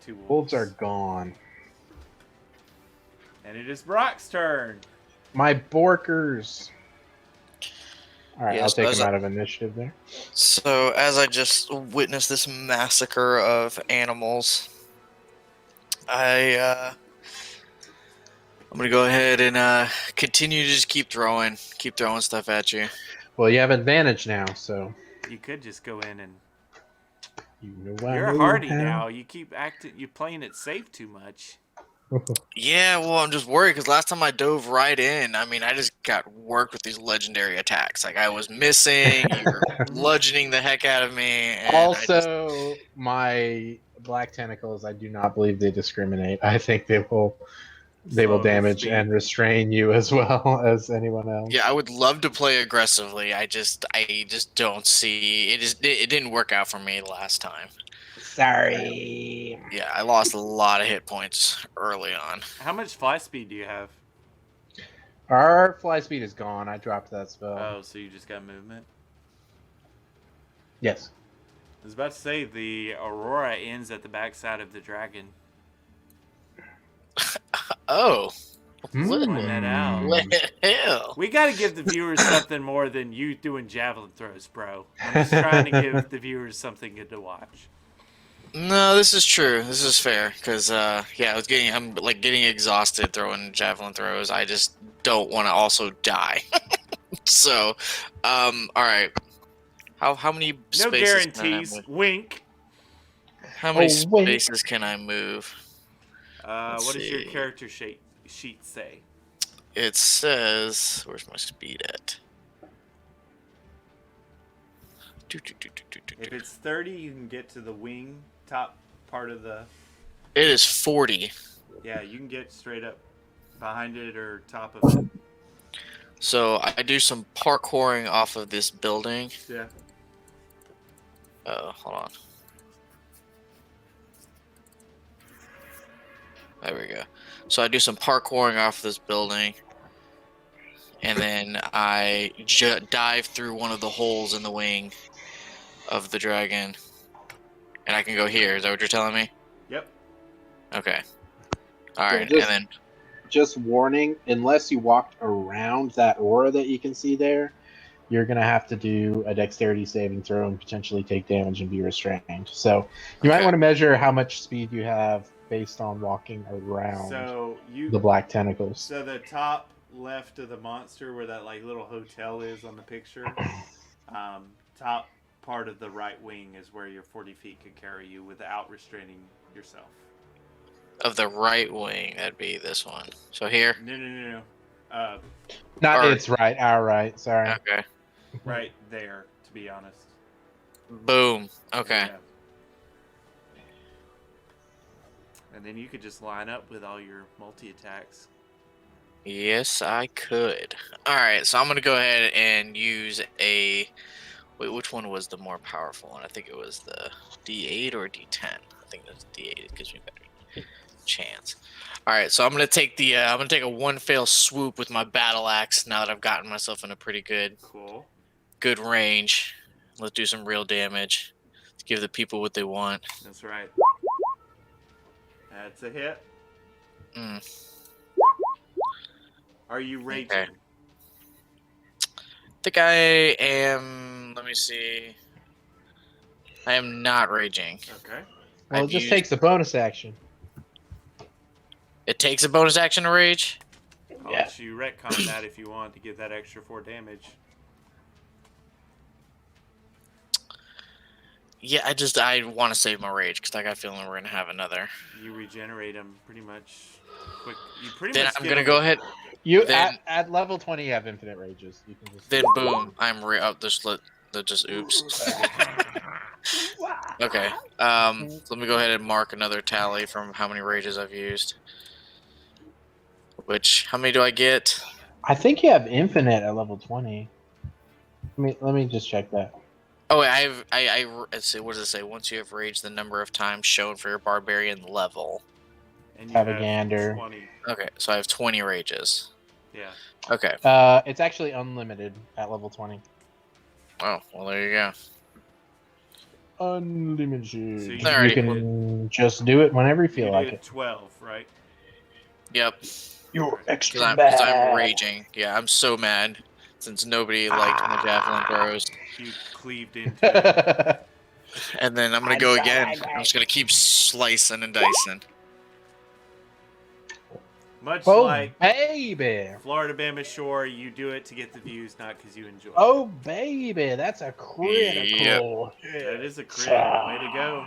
2 wolves. Wolves are gone. And it is Brock's turn. My Borkers. All right, Yes, I'll take as him I- out of initiative there. So, as I just witnessed this massacre of animals, I'm gonna go ahead and continue to just keep throwing stuff at you. Well, you have advantage now, so You could just go in and you know I you're a know hardy how. now. You keep acting. You're playing it safe too much. Yeah, well, I'm just worried because last time I dove right in, I mean, I just got worked with these legendary attacks. Like I was missing, you were bludgeoning the heck out of me. And Also, my black tentacles, I do not believe they discriminate. I think they will Slow damage speed. and restrain you as well as anyone else. yeah, I would love to play aggressively. I just don't see it. It didn't work out for me last time. Sorry. Yeah, I lost a lot of hit points early on. How much fly speed do you have? Our fly speed is gone. I dropped that spell. Oh, so you just got movement. Yes. I was about to say the aurora ends at the backside of the dragon. Oh, Point that out. what the hell? We got to give the viewers something more than you doing javelin throws, bro. I'm just trying to give the viewers something good to watch. No, this is true. This is fair because I'm like getting exhausted throwing javelin throws. I just don't want to also die. So, all right. How many No spaces can I guarantees. move? Wink. How many wink. spaces can I move? Let's What does your see. character sheet say? It says, where's my speed at? If it's 30, you can get to the wing top part of the. It is 40. Yeah, you can get straight up behind it or top of it. So I do some parkouring off of this building. Yeah. Oh, hold on. There we go. So I do some parkouring off this building, and then I dive through one of the holes in the wing of the dragon, and I can go here. Is that what you're telling me? Yep. Okay. All right, just- and then Just warning, unless you walked around that aura that you can see there, you're going to have to do a dexterity saving throw and potentially take damage and be restrained. So you might Okay. want to measure how much speed you have based on walking around So the black tentacles. So the top left of the monster, where that like little hotel is on the picture, top part of the right wing is where your 40 feet could carry you without restraining yourself. of the right wing, that'd be this one. So here. No. Not Or- it's right, our right. Sorry. Okay. right there, to be honest. Boom. Okay. Yeah. And then you could just line up with all your multi-attacks. Yes, I could. All right, so I'm gonna go ahead and use a. Wait, which one was the more powerful one? I think it was the D8 or D10. I think it was D8. It gives me better chance. All right, so I'm gonna take the. I'm gonna take a one fail swoop with my battle axe. Now that I've gotten myself in a pretty Cool. good range. Let's do some real damage to give the people what they want. That's right. That's a hit. Mm, Are you raging? okay. I think I am. Let me see. I am not raging. Okay. Well, I've it just used- takes a bonus action. It takes a bonus action to rage. I'll Yeah. let you retcon that if you want to get that extra 4 damage. Yeah, I want to save my rage because I got a feeling we're gonna have another. You regenerate them pretty much quick. You pretty Then much I'm get gonna 'em- go ahead. You Then- at level 20, you have infinite rages. You can just Then boom, I'm up. Just oops. Okay. So let me go ahead and mark another tally from how many rages I've used. How many do I get? I think you have infinite at level 20. Let me just check that. Oh, wait, let's see. What does it say? Once you have raged the number of times shown for your barbarian level. and you Have a have gander. 20. Okay, so I have 20 rages. Yeah. Okay. It's actually unlimited at level 20. Oh, well, there you go. Unlimited. So you Alrighty, can just do it whenever you You feel can like do it. 12, right? Yep. You're extra Because I'm raging. Yeah, I'm so mad since nobody liked my javelin throws. You cleaved into it. bad. And then I'm gonna go again. I'm just gonna keep slicing and dicing. Much Oh, like baby. Florida Bama Shore, you do it to get the views, not because you enjoy it. Oh, baby. That's a critical. That is a crit. Way to go.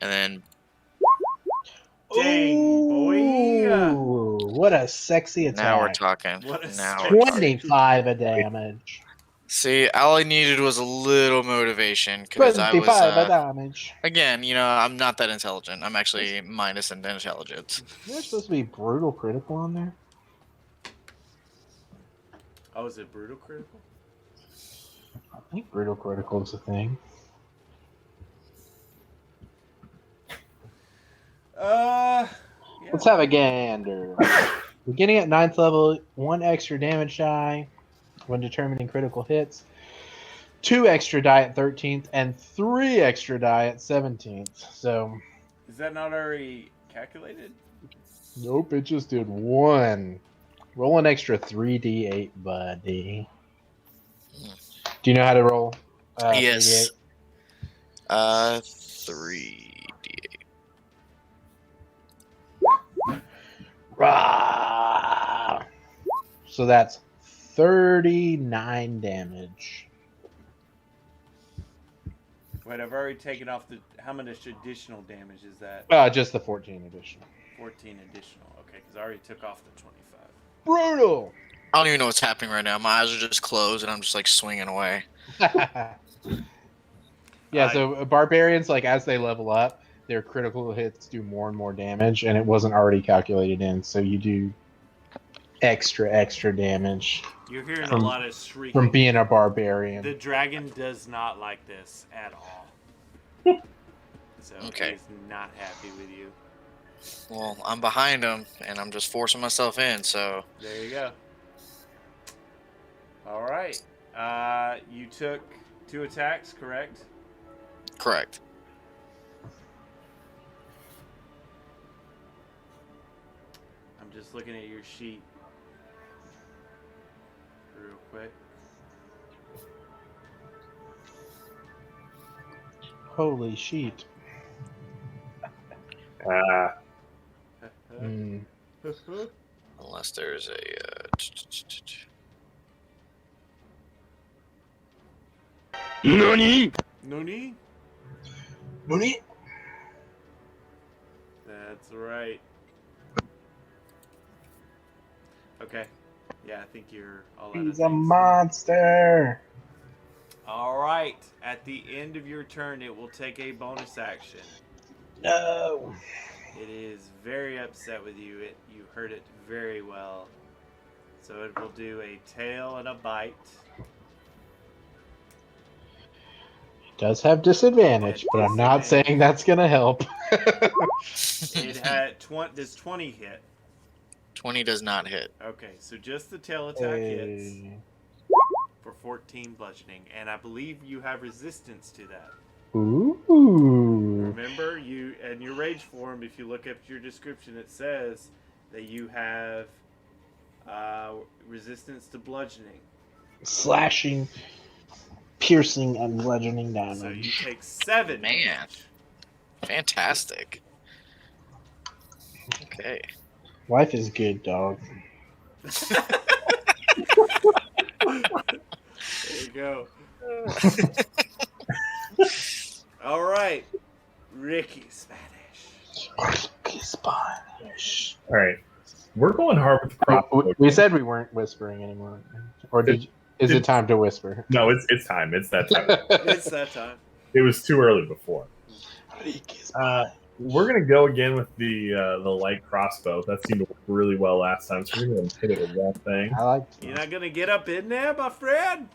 And then Dang, boy. Ooh, what a sexy attack. now we're talking. What a Now sick- we're talking. 25 of damage. See, all I needed was a little motivation because I 25 of was damage. again, I'm not that intelligent. I'm actually minus in intelligence. There's supposed to be brutal critical on there. Oh, is it brutal critical? I think brutal critical is a thing. Yeah. Let's have a gander. Beginning at 9th level, 1 extra damage die when determining critical hits, 2 extra die at 13th, and 3 extra die at 17th. So, Is that not already calculated? nope, it just did 1. Roll an extra 3d8, buddy. Do you know how to roll? Yes. 3d8? 3d8. Rah! So that's 39 damage. Wait, I've already taken off the. How much additional damage is that? Just the 14 additional. 14 additional. Okay, because I already took off the 25. Brutal! I don't even know what's happening right now. My eyes are just closed and I'm just like swinging away. Yeah, so barbarians, like as they level up, their critical hits do more and more damage, and it wasn't already calculated in, so you do extra damage You're hearing From- a lot of shrieking. from being a barbarian. The dragon does not like this at all. So Okay. he's not happy with you. Well, I'm behind him and I'm just forcing myself in, so There you go. All right. You took 2 attacks, correct? correct. I'm just looking at your sheet real quick. Holy sheet. Hmm. Unless there's a. Nani? Money? That's right. Okay. Yeah, I think you're all out of He's a things. monster. All right. At the end of your turn, it will take a bonus action. No. It is very upset with you. You heard it very well. So it will do a tail and a bite. Does have disadvantage, At but I'm not disadvantage. saying that's gonna help. It had does 20 hit. 20 does not hit. Okay, so just the tail attack hits Hey. for 14 bludgeoning, and I believe you have resistance to that. Ooh. Remember, you in your rage form, if you look up your description, it says that you have resistance to bludgeoning. Slashing, piercing, and bludgeoning So you damage. take 7 Man. damage. Fantastic. Okay. Life is good, dog. There you go. All right, Ricky Spanish. Spanish. All right, we're going hard with the crossbow. We said we weren't whispering anymore, or did? Is it time to whisper? No, it's time. It's that time. It's that time. It was too early before. We're gonna go again with the light crossbow. That seemed to work really well last time, so we're gonna hit it with that thing. I like. You're not gonna get up in there, my friend.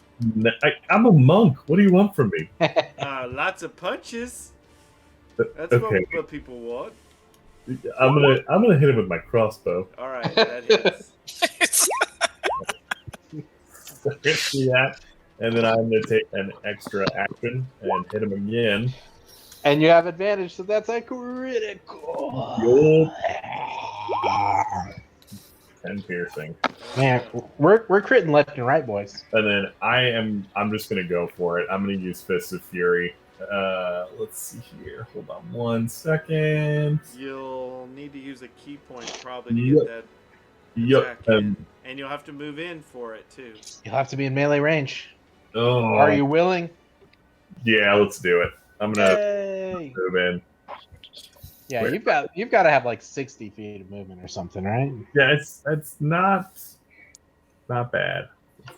I'm a monk. What do you want from me? Lots of punches. That's Okay, what people want. I'm gonna hit him with my crossbow. All right, that hits. See that, and then I'm gonna take an extra action and hit him again. And you have advantage, so that's a critical. Yup. 10 piercing. Man, we're critting left and right, boys. And then I'm just gonna go for it. I'm gonna use Fists of Fury. Let's see here. Hold on 1 second. You'll need to use a key point probably to Yep. get that Yep. attack in. And you'll have to move in for it too. You'll have to be in melee range. Oh, Are you willing? Yeah, let's do it. I'm gonna Yay! move in. Yeah, Wait. you've got to have like 60 feet of movement or something, right? Yeah, it's not bad.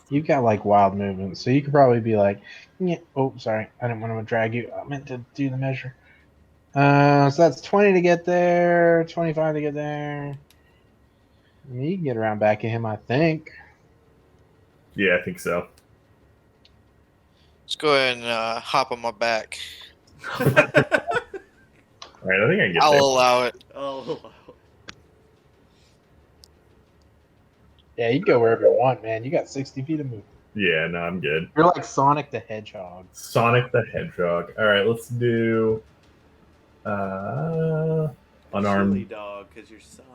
You've got like wild movement, so you could probably be like, yeah. Oh, sorry, I didn't want to drag you. I meant to do the measure. So that's 20 to get there, 25 to get there. I mean, you can get around back at him, I think. Yeah, I think so. Let's go ahead and hop on my back. All right, I think I can get I'll there. allow it. Oh, Yeah, you can go wherever you want, man. You got 60 feet of movement. Yeah, no, I'm good. You're like Sonic the Hedgehog. Sonic the Hedgehog. All right, let's do chili unarmed. dog, because you're Sonic.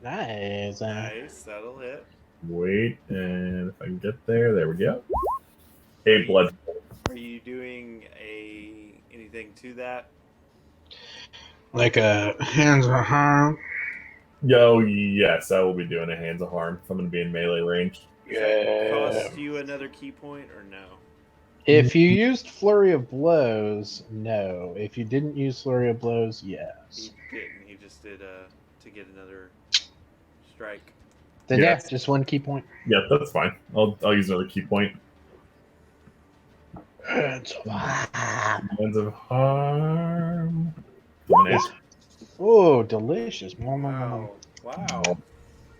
Nice. Nice, that'll hit. Wait, and if I can get there, there we go. 8 blood. Are you doing anything to that? Like a hands of harm. Yo, yes, I will be doing a hands of harm if I'm going to be in melee range. Does that cost you another key point or no? If you used Flurry of Blows, no. If you didn't use Flurry of Blows, yes. He didn't. He just did to get another strike. Then Yes. yeah, just 1 key point. Yeah, that's fine. I'll use another key point. Hands of harm. Hands of harm. Oh, delicious. Nom, nom, nom, nom. Wow.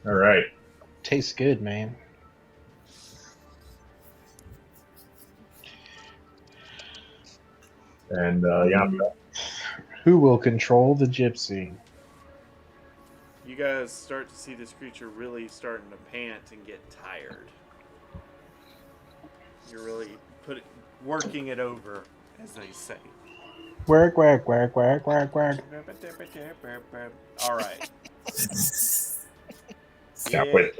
All right. Tastes good, man. And yeah, Who will control the gypsy? You guys start to see this creature really starting to pant and get tired. You're really working it over, as they say. Quack, quack, quack, quack, quack, quack. All right. stop with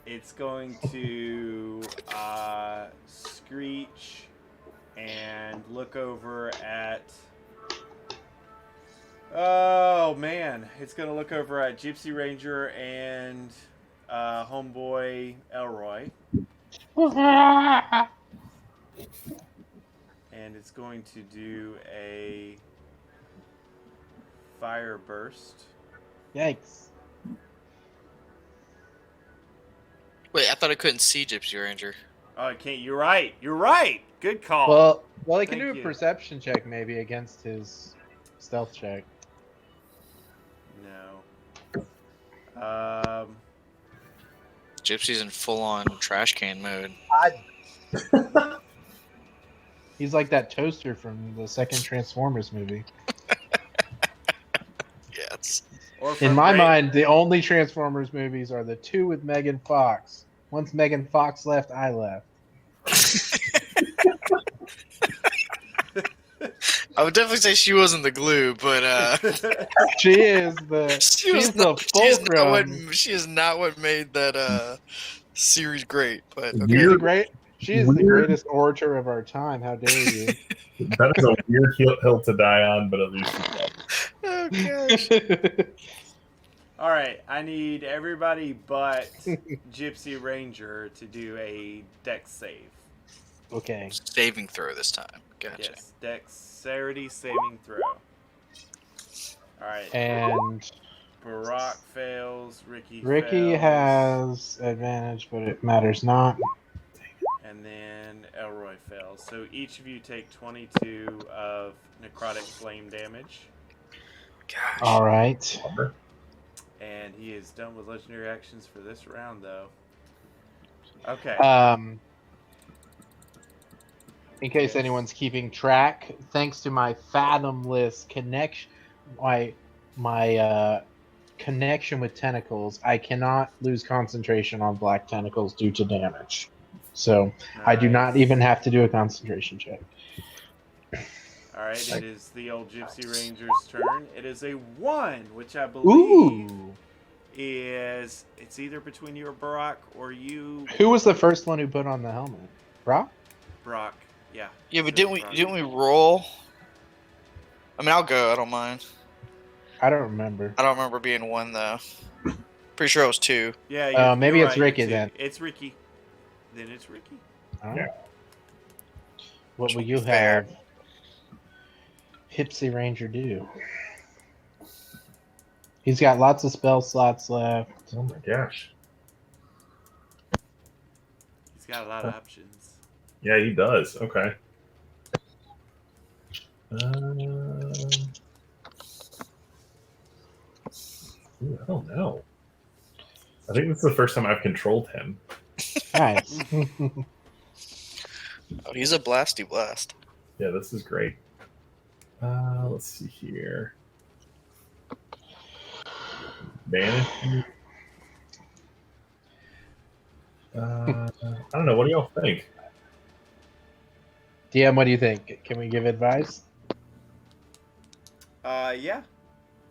It's going to screech and look over at. Oh man, it's going to look over at Gypsy Ranger and homeboy Elroy. And it's going to do a fire burst. Yikes. Wait, I thought I couldn't see Gypsy Ranger. Oh, I can't. You're right. You're right. Good call. Well, he can Thank do a you. perception check maybe against his stealth check. No. Gypsy's in full-on trash can mode. He's like that toaster from the second Transformers movie. Yes. Or In from my Ray- mind, the only Transformers movies are the two with Megan Fox. Once Megan Fox left, I left. I would definitely say she wasn't the glue, but She is the she's the fulcrum. she is not what made that series great. But She's okay. the great. She is the Weird. greatest orator of our time. How dare you? That is a weird hill to die on, but at least you got it. Oh gosh. All right, I need everybody but Gypsy Ranger to do a dex save. Okay. Saving throw this time. Gotcha. Yes, dexterity saving throw. All right, And Barack fails, Ricky Ricky fails, has advantage, but it matters not. and then Elroy fails. So each of you take 22 of necrotic flame damage, Gosh. All right. and he is done with legendary actions for this round, though. Okay. In case anyone's keeping track, thanks to my fathomless connection, my connection with tentacles, I cannot lose concentration on black tentacles due to damage. So I do not Nice. even have to do a concentration check. All right, it is the old Gypsy Ranger's turn. It is a 1, which I believe Ooh! is it's either between you or Barack or you, Who was the first one who put on the helmet? Brock? Brock. Yeah. Yeah, but So didn't Brock. we roll? I mean, I'll go. I don't mind. I don't remember. I don't remember being 1 though. Pretty sure it was 2. Yeah. Maybe you're it's right, Ricky you two. then. It's Ricky. Then it's Ricky. All Yeah. right. What Which will will you be fair. have Gypsy Ranger do? He's got lots of spell slots left. Oh my gosh. He's got a lot of options. Yeah, he does. Okay. I don't know. I think this is the first time I've controlled him. Nice. Oh, he's a blasty blast. Yeah, this is great. Let's see here. Banish. I don't know. What do y'all think? DM, what do you think? Can we give advice? Yeah.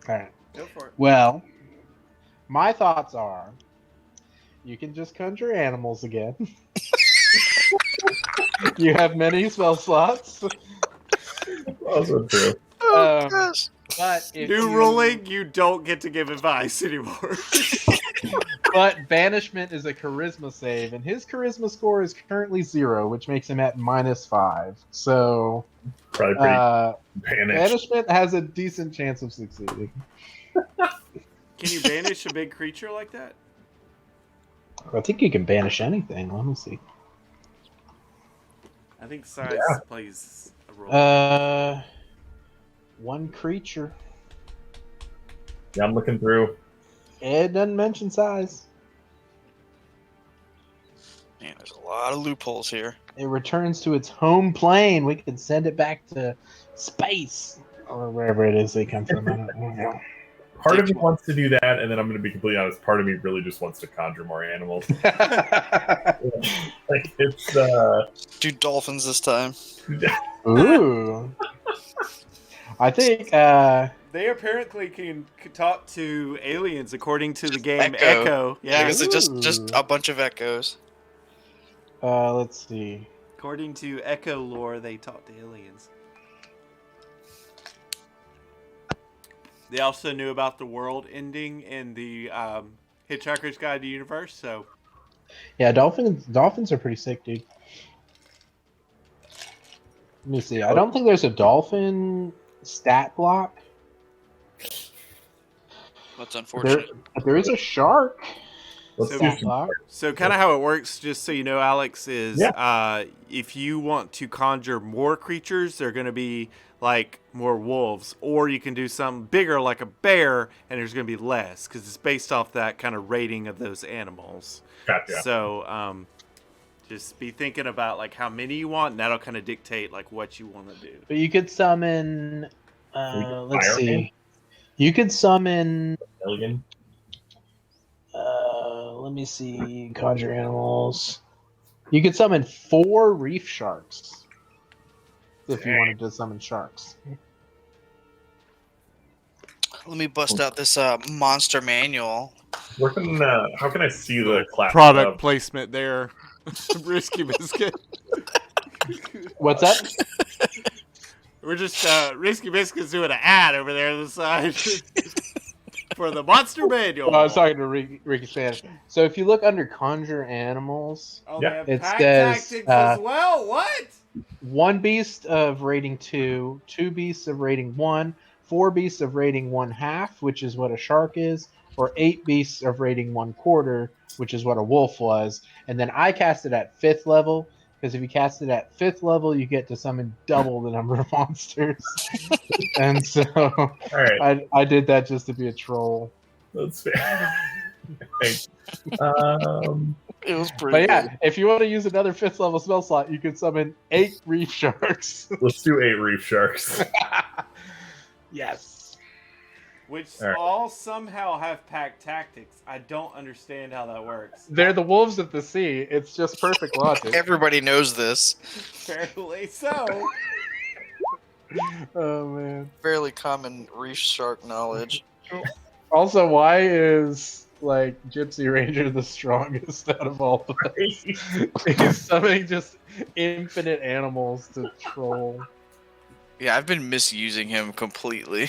All right. Go for it. Well, my thoughts are you can just conjure animals again. You have many spell slots. Also true. Oh Um, gosh. But if New you- ruling: you don't get to give advice anymore. But banishment is a charisma save, and his charisma score is currently 0, which makes him at -5. So Probably pretty banished. banishment has a decent chance of succeeding. Can you banish a big creature like that? I think you can banish anything. Let me see. I think size Yeah. plays a role. One creature. Yeah, I'm looking through. It doesn't mention size. Man, there's a lot of loopholes here. It returns to its home plane. We can send it back to space or wherever it is they come from. I don't know. Part of me wants to do that, and then I'm going to be completely honest. Part of me really just wants to conjure more animals. Like it's Do dolphins this time. Ooh. I think They apparently can talk to aliens according to the game Echo. Echo. I Yeah. guess it's just Ooh. a bunch of echoes. let's see. According to Echo lore, they talk to aliens. They also knew about the world ending in the Hitchhiker's Guide to the Universe, so Yeah, dolphins are pretty sick, dude. Let me see. I don't think there's a dolphin stat block. That's There, unfortunate. there is a shark. Let's So- do Stat some. block. So kind of how it works, just so you know, Alex, is Yeah. if you want to conjure more creatures, they're going to be like more wolves, or you can do something bigger like a bear, and there's going to be less because it's based off that kind of rating of those animals. Gotcha. So just be thinking about like how many you want, and that'll kind of dictate like what you want to do. But you could summon. Let's Fire see. Man? You could summon. Milligan. Let me see. Conjure animals. You could summon 4 reef sharks if you wanted to summon sharks. Let me bust out this monster manual. Where can how can I see the class? Product placement there, Risky Biscuit. What's that? We're just Risky Biscuit's doing an ad over there on the side for the monster manual. Well, I was talking to Ricky Spanish. So if you look under conjure animals, Oh, Yeah. they have It pack says, tactics as well. What? 1 beast of rating 2, 2 beasts of rating 1, 4 beasts of rating 1/2, which is what a shark is, or 8 beasts of rating 1/4, which is what a wolf was. And then I cast it at 5th level, because if you cast it at 5th level, you get to summon double the number of monsters. And so All right, I did that just to be a troll. that's fair. Thanks. It was pretty But yeah, if you want to use another 5th level spell slot, you could summon 8 reef sharks. Let's do 8 reef sharks. Yes. Which All right. all somehow have pack tactics. I don't understand how that works. They're the wolves of the sea. It's just perfect logic. Everybody knows this. Fairly so. Oh man. Fairly common reef shark knowledge. Also, why is like Gypsy Ranger the strongest out of all of us? He's summoning just infinite animals to troll. Yeah, I've been misusing him completely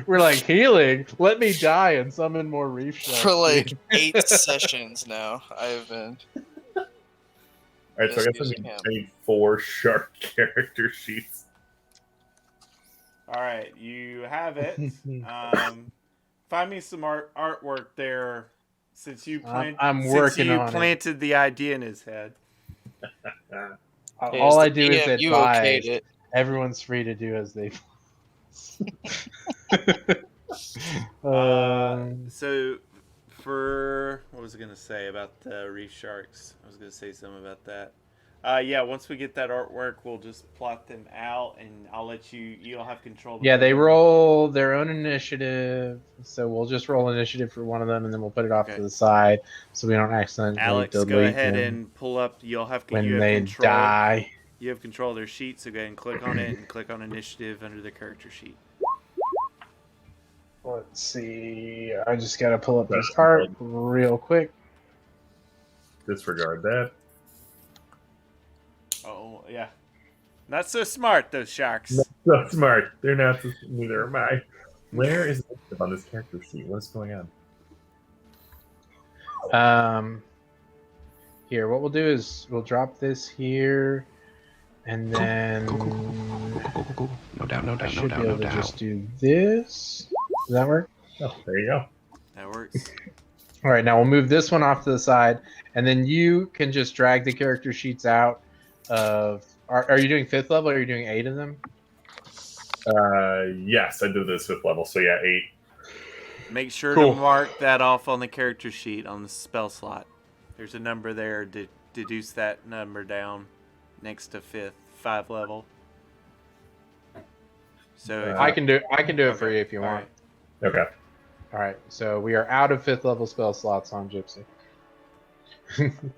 We're like healing. Let me die and summon more reef sharks. for like 8 sessions now. I've been. All right, so I guess I need 4 shark character sheets. All right, you have it. Find me some artwork there, since you planted the idea in his head. All I do is advise. You okayed it. Everyone's free to do as they. So, for what was I gonna say about the reef sharks? I was gonna say something about that. Yeah, once we get that artwork, we'll just plot them out, and I'll let you. You'll have control. Yeah, they roll their own initiative, so we'll just roll initiative for one of them, and then we'll put it off to the side, so we don't accidentally Alex, delete go ahead them and pull up. You'll have when you have they control. die. You have control of their sheet, so go ahead and click on it, and click on initiative under the character sheet. Let's see. I just gotta pull up this art real quick. Disregard that. Oh yeah, not so smart those sharks. Not smart. They're not. Neither am I. Where is it on this character sheet? What's going on? Here, what we'll do is we'll drop this here, and then Cool. No doubt. I should be able to just do this. Does that work? Oh, there you go. That works. All right, now we'll move this one off to the side, and then you can just drag the character sheets out of. Are you doing 5th level, or are you doing 8 of them? Yes, I did this 5th level, so yeah, 8. Make sure Cool. to mark that off on the character sheet on the spell slot. There's a number there. Deduce that number down next to 5 level. So I can do it for you if you want. Okay. All right, so we are out of 5th level spell slots on Gypsy.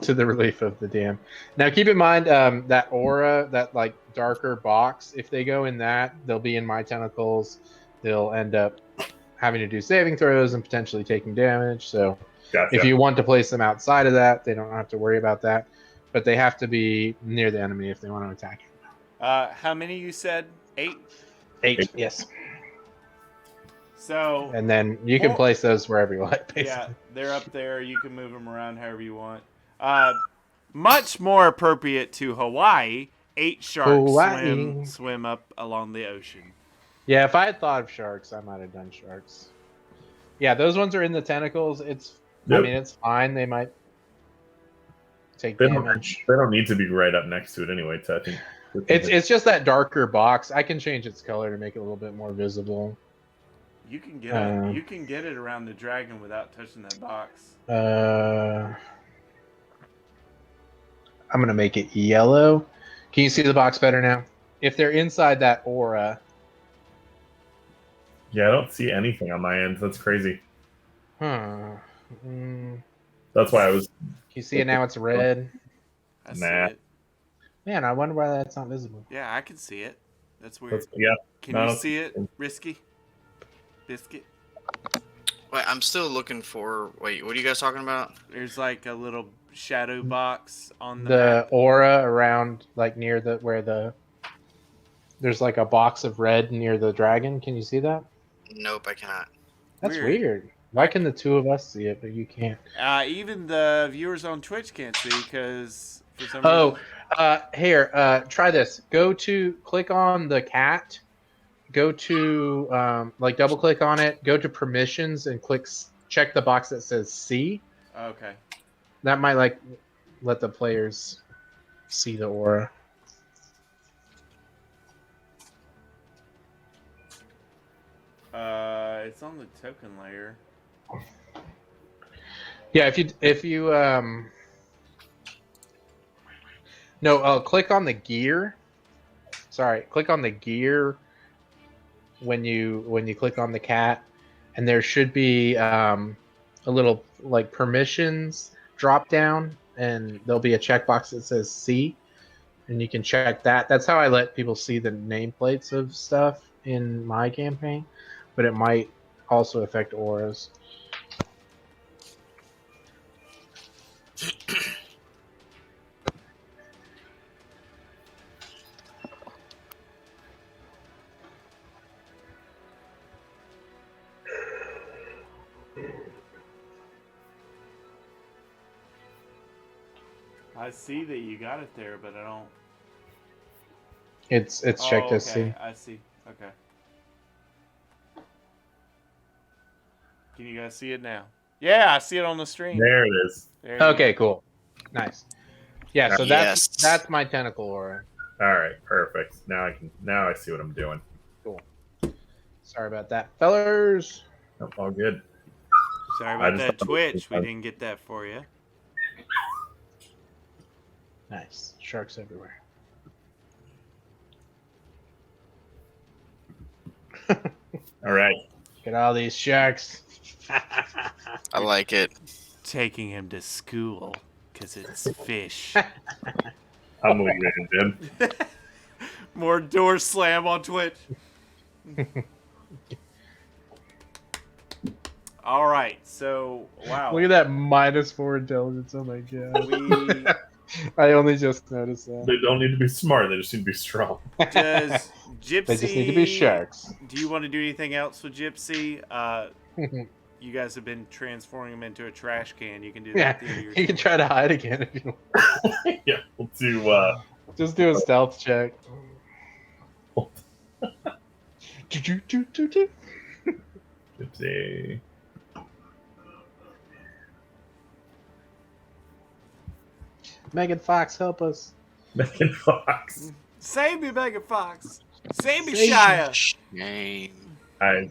To the relief of the DM. Now keep in mind that aura, that like darker box, if they go in that, they'll be in my tentacles. They'll end up having to do saving throws and potentially taking damage. So Gotcha. if you want to place them outside of that, they don't have to worry about that. But they have to be near the enemy if they want to attack it. how many you said? 8? 8, yes. So And then you can place those wherever you like, basically. yeah, they're up there. You can move them around however you want. Much more appropriate to Hawaii. 8 sharks Hawaii. swim up along the ocean. Yeah, if I had thought of sharks, I might have done sharks. Yeah, those ones are in the tentacles. It's I Yep. mean, it's fine. They might take They damage. don't need to be right up next to it anyway. So I think It's just that darker box. I can change its color to make it a little bit more visible. You can get it. You can get it around the dragon without touching that box. I'm gonna make it yellow. Can you see the box better now? If they're inside that aura. Yeah, I don't see anything on my end. That's crazy. Huh. Can That's why I was. you see it now? It's red. I see Nah. it. Man, I wonder why that's not visible. Yeah, I can see it. That's weird. Yeah. Can No, you see it, Risky? Biscuit? Wait, I'm still looking for. Wait, what are you guys talking about? There's like a little shadow box on the The map. aura around, like near the where the there's like a box of red near the dragon. Can you see that? Nope, I cannot. That's weird. Why can the two of us see it, but you can't? Even the viewers on Twitch can't see because for some Oh, reason. here, try this. Click on the cat. Go to, like, double click on it. Go to permissions and check the box that says C. Okay. That might, like, let the players see the aura. It's on the token layer. Yeah, if you no, click on the gear. Sorry, click on the gear when you click on the cat, and there should be a little like permissions drop down, and there'll be a checkbox that says C, and you can check that. That's how I let people see the nameplates of stuff in my campaign, but it might also affect auras. I see that you got it there, but I don't. It's checked as C. I see. Okay. Can you guys see it now? Yeah, I see it on the stream. There it is. Okay, cool. Nice. Yeah, so Yes. that's my tentacle aura. All right, perfect. Now I see what I'm doing. Cool. Sorry about that, fellers. Oh, all good. Sorry I about just that, thought it was Twitch. We fun. didn't get that for you. Nice. Sharks everywhere. All right. Get all these sharks. I like it. Taking him to school because it's fish. I'm leaving, Jim. More door slam on Twitch. All right, so wow. Look at that -4 intelligence. Oh my god. We I only just noticed that. They don't need to be smart. They just need to be strong. does Gypsy. They just need to be sharks. Do you want to do anything else with Gypsy? You guys have been transforming him into a trash can. You can do that. Yeah, at the end of your you can turn. try to hide again if you want. Yeah, we'll do. Just do a stealth check. It's a. Megan Fox, help us. Megan Fox. Save me, Megan Fox. Save me, Save Shia. Shame. I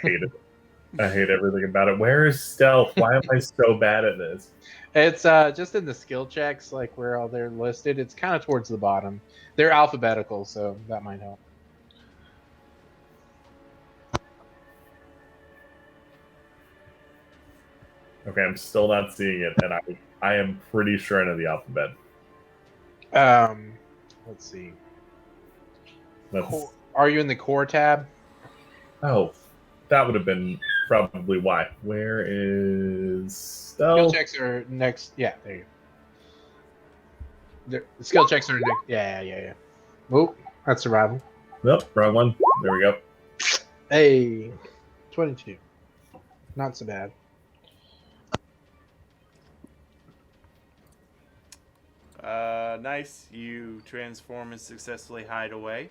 hate it. I hate everything about it. Where is stealth? Why am I so bad at this? It's just in the skill checks, like where all they're listed. It's kind of towards the bottom. They're alphabetical, so that might help. Okay, I'm still not seeing it, and I am pretty sure I know the alphabet. Let's see. That's, Are you in the core tab? oh, that would have been probably why. Where is Skill stealth? checks are next. Yeah, there you go. The skill checks are next. Yeah. Oh, that's survival. Nope, wrong one. There we go. Hey, 22. Not so bad. Nice. You transform and successfully hide away.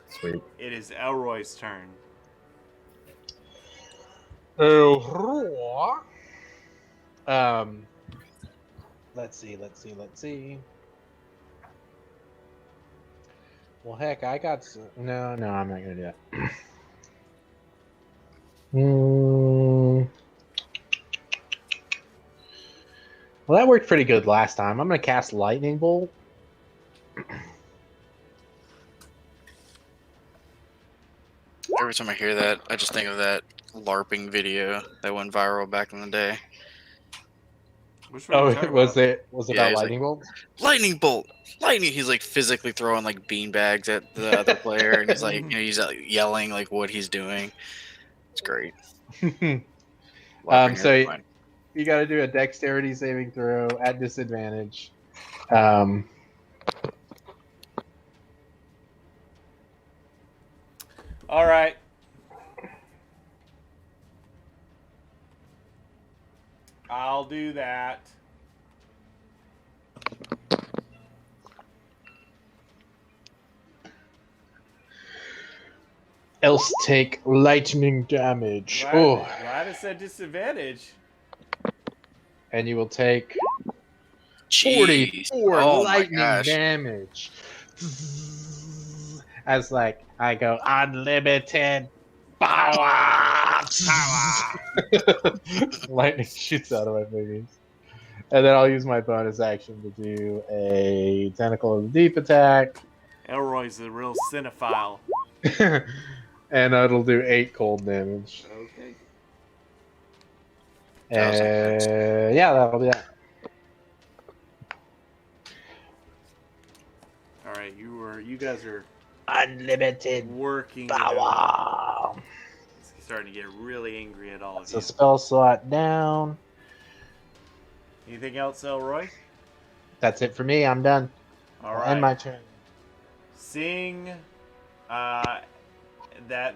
Sweet. It is Elroy's turn. Let's see. Well, heck, I got no. I'm not gonna do that. Well, that worked pretty good last time. I'm gonna cast Lightning Bolt. Every time I hear that, I just think of that LARPing video that went viral back in the day. Which one are you Oh, talking was about? it Yeah, about he's Lightning Bolt? Lightning bolt, lightning. He's like physically throwing like beanbags at the other player, and he's like, he's yelling like what he's doing. It's great. LARPing So is fun. you got to do a Dexterity saving throw at disadvantage. All right. I'll do that. Else take lightning damage. Oh, Glad said disadvantage. and you will take Jeez. 44 Oh my lightning gosh. damage. As like I go unlimited power. Lightning shoots out of my fingers. And then I'll use my bonus action to do a Tentacle of the Deep attack. Elroy's a real cinephile. And it'll do 8 cold damage. Okay. Yeah, that'll be that. All right, you guys are Unlimited working. it out. power. He's starting to get really angry at all of So you. spell slot down. Anything else, Elroy? That's it for me. I'm done. All I'll right. end my turn. Seeing that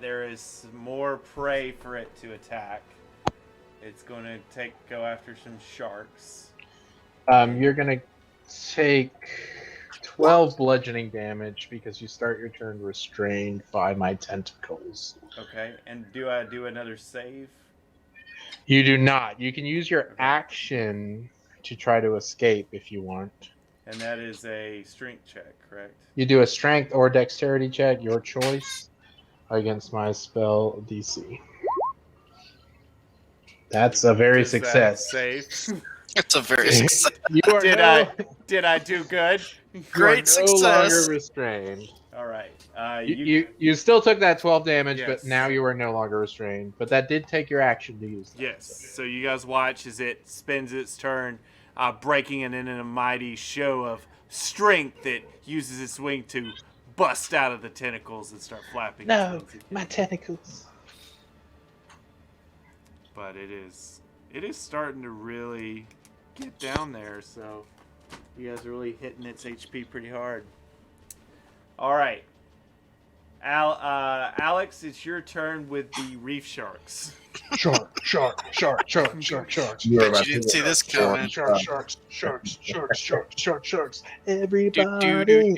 there is more prey for it to attack, it's going to go after some sharks. You're gonna take 12 bludgeoning damage because you start your turn restrained by my tentacles. Okay, and do I do another save? You do not. You can use your action to try to escape if you want. And that is a strength check, correct? You do a strength or dexterity check, your choice, against my spell DC. That's a very Does that success. save. It's a very success. You are Did I do good? Great no success. longer restrained. All right. You still took that 12 damage, Yes. but now you are no longer restrained. But that did take your action to use that. Yes. So you guys watch as it spends its turn, breaking it in a mighty show of strength. It uses its wing to bust out of the tentacles and start flapping. its No, wings again. my tentacles. But it is starting to really get down there. So you guys are really hitting its HP pretty hard. All right. Alex, it's your turn with the reef sharks. Sharks. You are about You didn't to see get this a coming. Sharks. Everybody.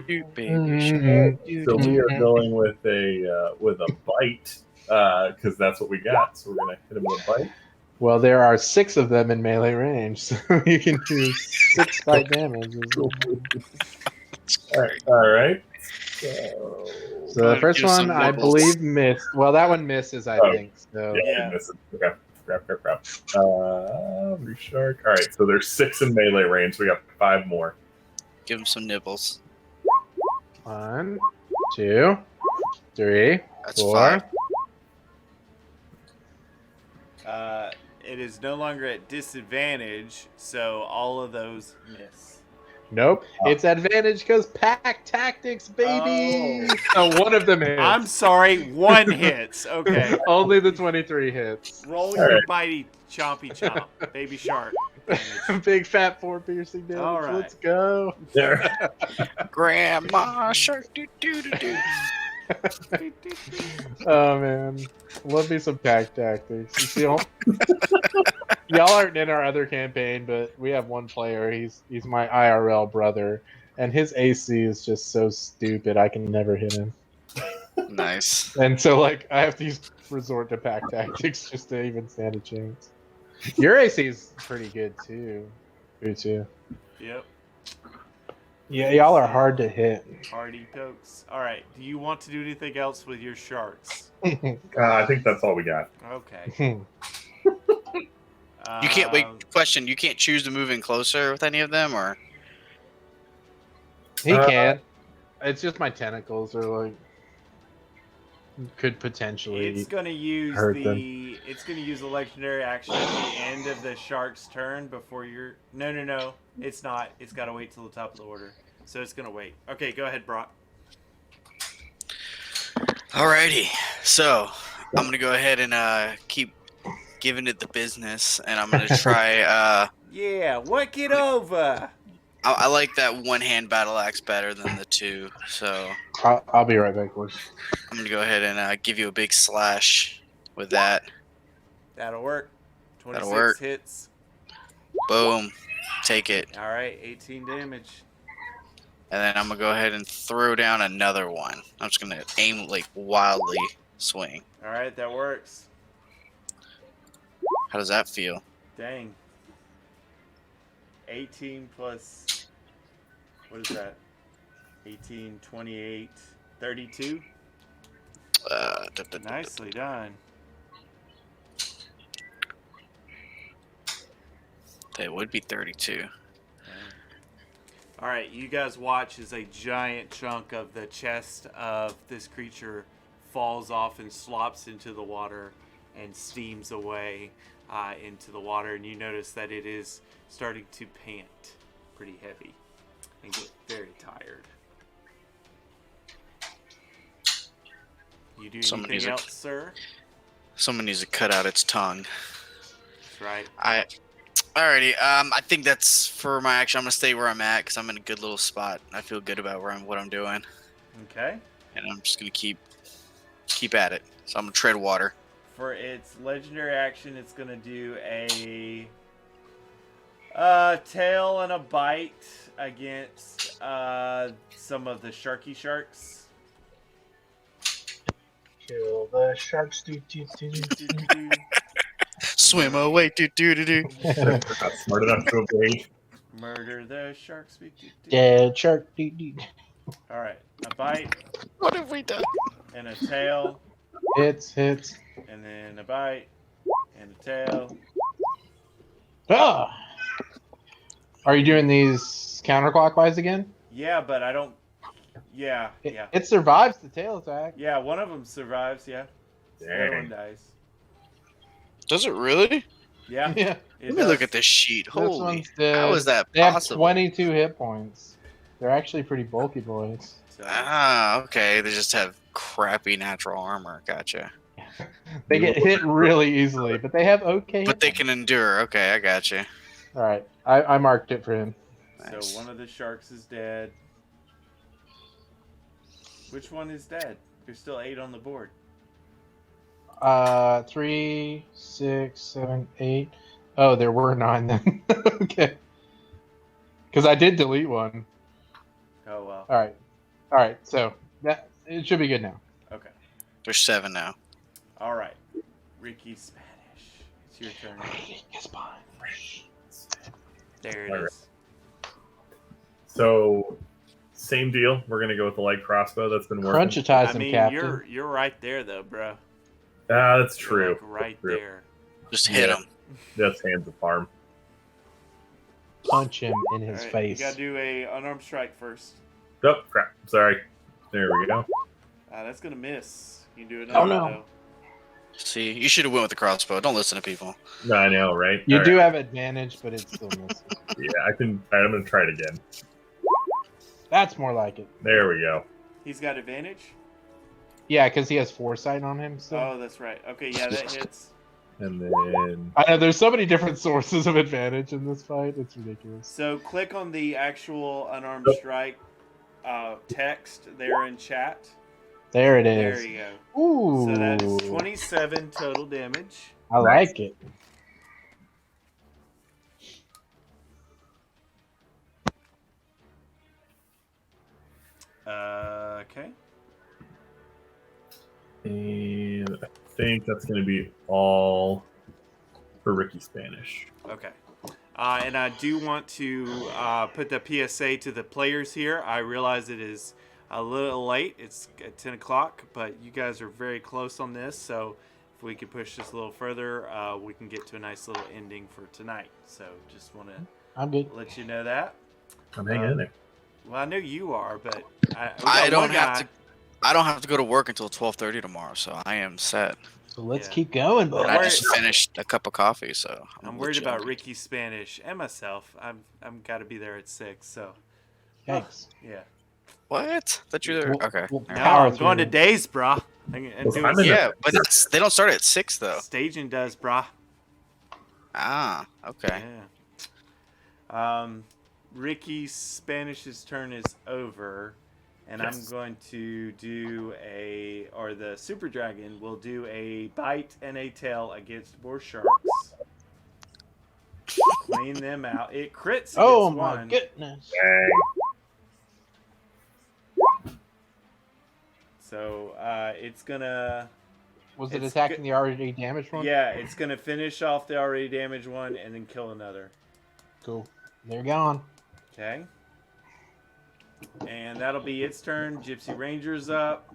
Everybody. So we are going with a bite because that's what we got. So we're gonna hit him with a bite. Well, there are 6 of them in melee range, so you can do 6 fight damage. All right. So the first Give some one, I nibbles. believe, missed. Well, that one misses, I think. So Yeah. You missed it. Okay. Crap. Reef shark. All right. So there's 6 in melee range. We got 5 more. Give him some nibbles. 1, 2, 3, That's 4. 5. It is no longer at disadvantage, so all of those miss. Nope, it's advantage because pack tactics, baby. Oh. So one of them hits. I'm sorry, 1 hits. Okay. Only the 23 hits. Roll All your right. bitey chompy chomp, baby shark. Big fat 4 piercing damage. All right. Let's go. There. Grandma shark doo doo doo doo. Oh man, love me some pack tactics. You see, y'all aren't in our other campaign, but we have one player. He's my IRL brother, and his AC is just so stupid. I can never hit him, Nice. and so like I have to resort to pack tactics just to even stand a chance. Your AC is pretty good too. You too. Yep. Yeah, y'all are hard to hit. Hardy pokes. All right. Do you want to do anything else with your sharks? I think that's all we got. Okay. You can't wait. Um, Question: you can't choose to move in closer with any of them, or He can. It's just my tentacles are like could potentially. It's gonna use hurt them. It's gonna use a legendary action at the end of the shark's turn before you're. No. It's not. It's got to wait till the top of the order. So it's gonna wait. Okay, go ahead, Brock. alrighty. So I'm gonna go ahead and keep giving it the business, and I'm gonna try. Yeah, work it over. I like that one-hand battle axe better than the two, so I'll be right back, boys. I'm gonna go ahead and give you a big slash with that. That'll work. 26 That'll work. hits. Boom, take it, All right, 18 damage. and then I'm gonna go ahead and throw down another one. I'm just gonna aim like wildly swing. All right, that works. How does that feel? Dang. 18 plus. What is that? 18, 28, 32. Nicely done. It would be 32. All right, you guys watch as a giant chunk of the chest of this creature falls off and slops into the water and steams away into the water, and you notice that it is starting to pant pretty heavy and get very tired. You do anything else, sir? Someone needs to cut out its tongue. That's right. Alrighty. I think that's for my action. I'm gonna stay where I'm at because I'm in a good little spot. I feel good about what I'm doing, Okay. and I'm just gonna keep at it. So I'm gonna tread water. For its legendary action, it's going to do a tail and a bite against some of the sharky sharks. Kill the sharks. Swim away, do. Not smart enough to evade. Murder the sharks. Dead shark. All right, a bite What have we done? and a tail, Hits. and then a bite and a tail. Ah! Are you doing these counterclockwise again? Yeah, but I don't. Yeah. It survives the tail attack. Yeah, one of them survives. Yeah, the other one Dang. dies. Does it really? Yeah. Yeah. Let me look at this sheet. This Holy, one's dead. how is that They have possible? 22 hit points. They're actually pretty bulky boys. So, Okay. They just have crappy natural armor. Gotcha. They get hit really easily, but they have okay. But they hit can endure. Okay, I gotcha. points. All right, I marked it for him. Nice. So one of the sharks is dead. Which one is dead? There's still 8 on the board. 3, 6, 7, 8. Oh, there were 9 then. Okay. Because I did delete one. Oh well. All right. So that it should be good now. Okay. There's 7 now. All right. Ricky Spanish. It's your turn. There it All right. is. So, same deal. We're gonna go with the light crossbow. That's been working. Crunchitize I him, mean, Captain. you're right there though, bro. That's You're, true. like, right True. there. Just hit Yeah. him. That's hands of farm. Punch him in his All right, face. You gotta do a unarmed strike first. Oh crap! Sorry. There we go. That's gonna miss. You can do it. Oh, no. See, you should have went with the crossbow. Don't listen to people. No, I know, right? You All do right. have advantage, but it still misses. Yeah, I can. All right, I'm gonna try it again. That's more like it. There we go. He's got advantage. Yeah, because he has foresight on him. So Oh, that's right. Okay, yeah, that hits. And then I know there's so many different sources of advantage in this fight. It's ridiculous. So click on the actual unarmed strike text there in chat. There it There is. you go. Ooh. So that is 27 total damage. I like it. Okay. and I think that's gonna be all for Ricky Spanish. Okay. And I do want to put the PSA to the players here. I realize it is a little late. It's at 10 o'clock, but you guys are very close on this. So if we could push this a little further, we can get to a nice little ending for tonight. So just want to I'm good. let you know that. I'm hanging in there. Well, I know you are, but we got I don't one have guy. to. I don't have to go to work until 12:30 tomorrow, so I am set. So let's Yeah. keep going, boys. And I just finished a cup of coffee, so I'm worried legit. about Ricky Spanish and myself. I'm got to be there at 6. So Yikes. yeah. What? That you're there? Well- Okay. well, All No, right. Power I'm going to through. days, brah. I'm Well, doing I'm in Yeah, but they don't start at 6 though. staging does, brah. Ah, okay. Yeah. Ricky Spanish's turn is over, and I'm Yes. going to do the Super Dragon will do a bite and a tail against more sharks. Clean them out. It crits against Oh my one. goodness. Dang. So it's gonna. Was it It's attacking good. the already damaged one? Yeah, it's gonna finish off the already damaged one and then kill another. Cool. They're gone. Okay. And that'll be its turn. Gypsy Ranger's up.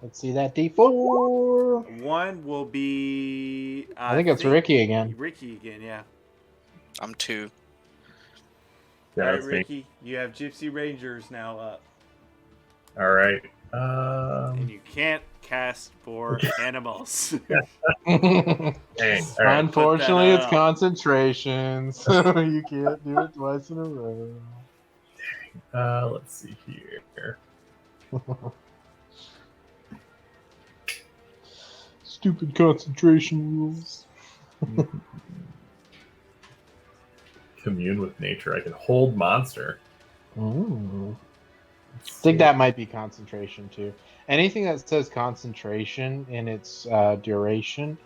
Let's see that D4. One will be. I think it's Ricky again. Ricky again, yeah. I'm 2. Yeah, All right, that's me. Ricky, you have Gypsy Rangers now up, All right. and you can't cast for animals. Dang. All right. Unfortunately, Put it's that up. concentration, so you can't do it twice in a row. Let's see here. Stupid concentration rules. Commune with nature. I can hold monster. Ooh. I think that might be concentration too. Anything that says concentration in its duration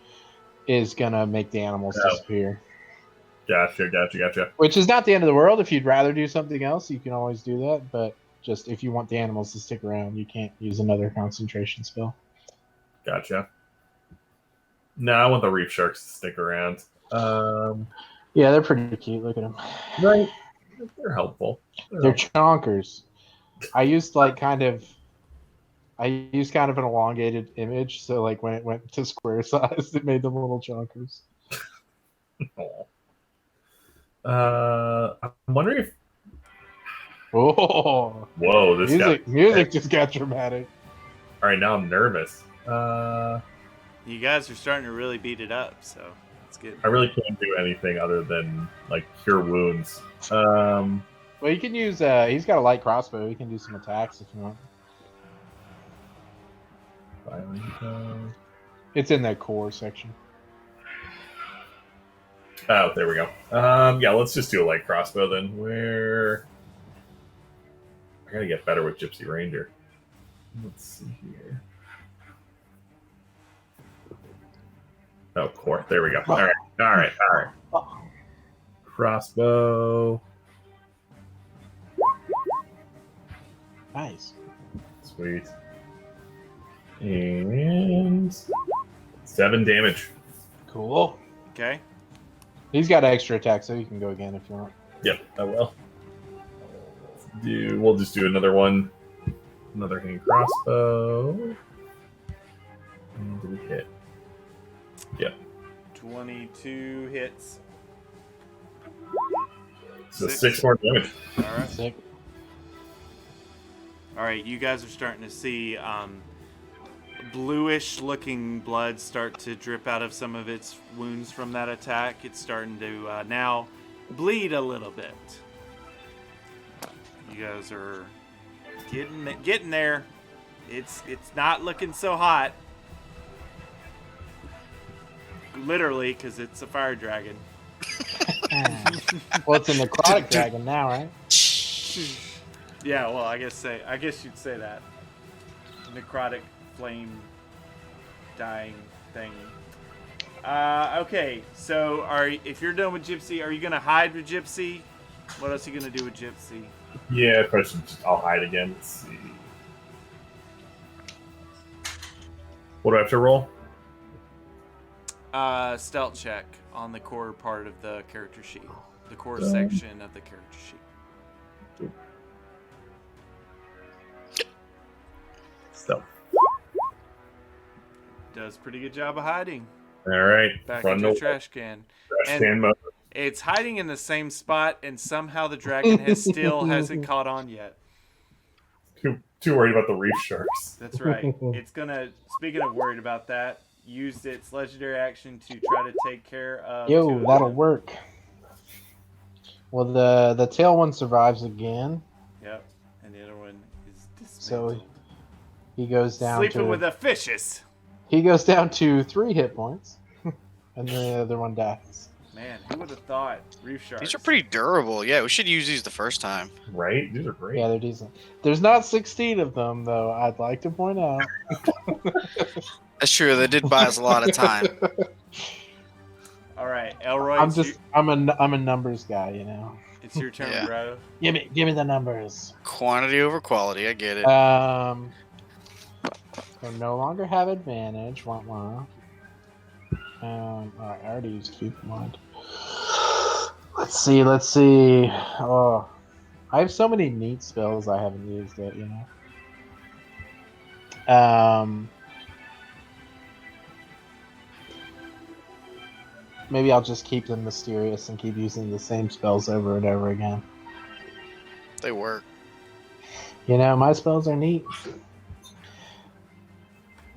is gonna make the animals Oh. disappear. Gotcha. Which is not the end of the world. If you'd rather do something else, you can always do that. But just if you want the animals to stick around, you can't use another concentration spell. Gotcha. No, I want the reef sharks to stick around. Yeah, they're pretty cute. Look at them. Right. They're helpful. They're chonkers. I used kind of an elongated image, so like when it went to square size, it made them little chonkers. I'm wondering if. Oh, Whoa, this guy. music just got dramatic. All right, now I'm nervous. You guys are starting to really beat it up, so it's good. I really can't do anything other than like cure wounds. Well, you can use. He's got a light crossbow. He can do some attacks if you want. It's in that core section. Oh, there we go. Yeah, let's just do a light crossbow then. Where I gotta get better with Gypsy Ranger. Let's see here. Oh, core. There we go. All right. Crossbow. Nice. Sweet. And 7 damage. Cool. Okay. He's got extra attack, so you can go again if you want. Yep, I will. We'll just do another one. Another hand crossbow. And do we hit? Yep. 22 hits. So Six. 6 more damage. All right. Sick. All right. You guys are starting to see bluish-looking blood start to drip out of some of its wounds from that attack. It's starting to now bleed a little bit. You guys are getting there. It's not looking so hot. Literally, because it's a fire dragon. Well, it's a necrotic dragon now, right? Yeah, well, I guess you'd say that. Necrotic flame dying thing. Okay, so if you're done with Gypsy, are you gonna hide with Gypsy? What else are you gonna do with Gypsy? Yeah, I'll hide again. Let's see. What do I have to roll? Stealth check on the core part of the character sheet. The core section of the character sheet. So, Does pretty good job of hiding. all right. Back Run into a the trash can. trash can mode. It's hiding in the same spot, and somehow the dragon hasn't caught on yet. Too worried about the reef sharks. That's right. It's gonna. Speaking of worried about that, used its legendary action to try to take care of. Yo, that'll work. Well, the tail one survives again. Yep, and the other one is So dismantled. he goes down Sleeping to with the fishes. he goes down to 3 hit points, and the other one dies. Man, who would have thought reef sharks? These are pretty durable. Yeah, we should use these the first time. Right? These are great. Yeah, they're decent. There's not 16 of them though. I'd like to point out. That's true. They did buy us a lot of time. All right, Elroy. I'm a numbers guy, you know. It's your turn, Yeah. bro. Give me the numbers. Quantity over quality. I get it. So no longer have advantage. Wah, wah. All right, I already used keep in mind. Let's see. Oh, I have so many neat spells I haven't used yet, you know. Maybe I'll just keep them mysterious and keep using the same spells over and over again. They work. You know, my spells are neat.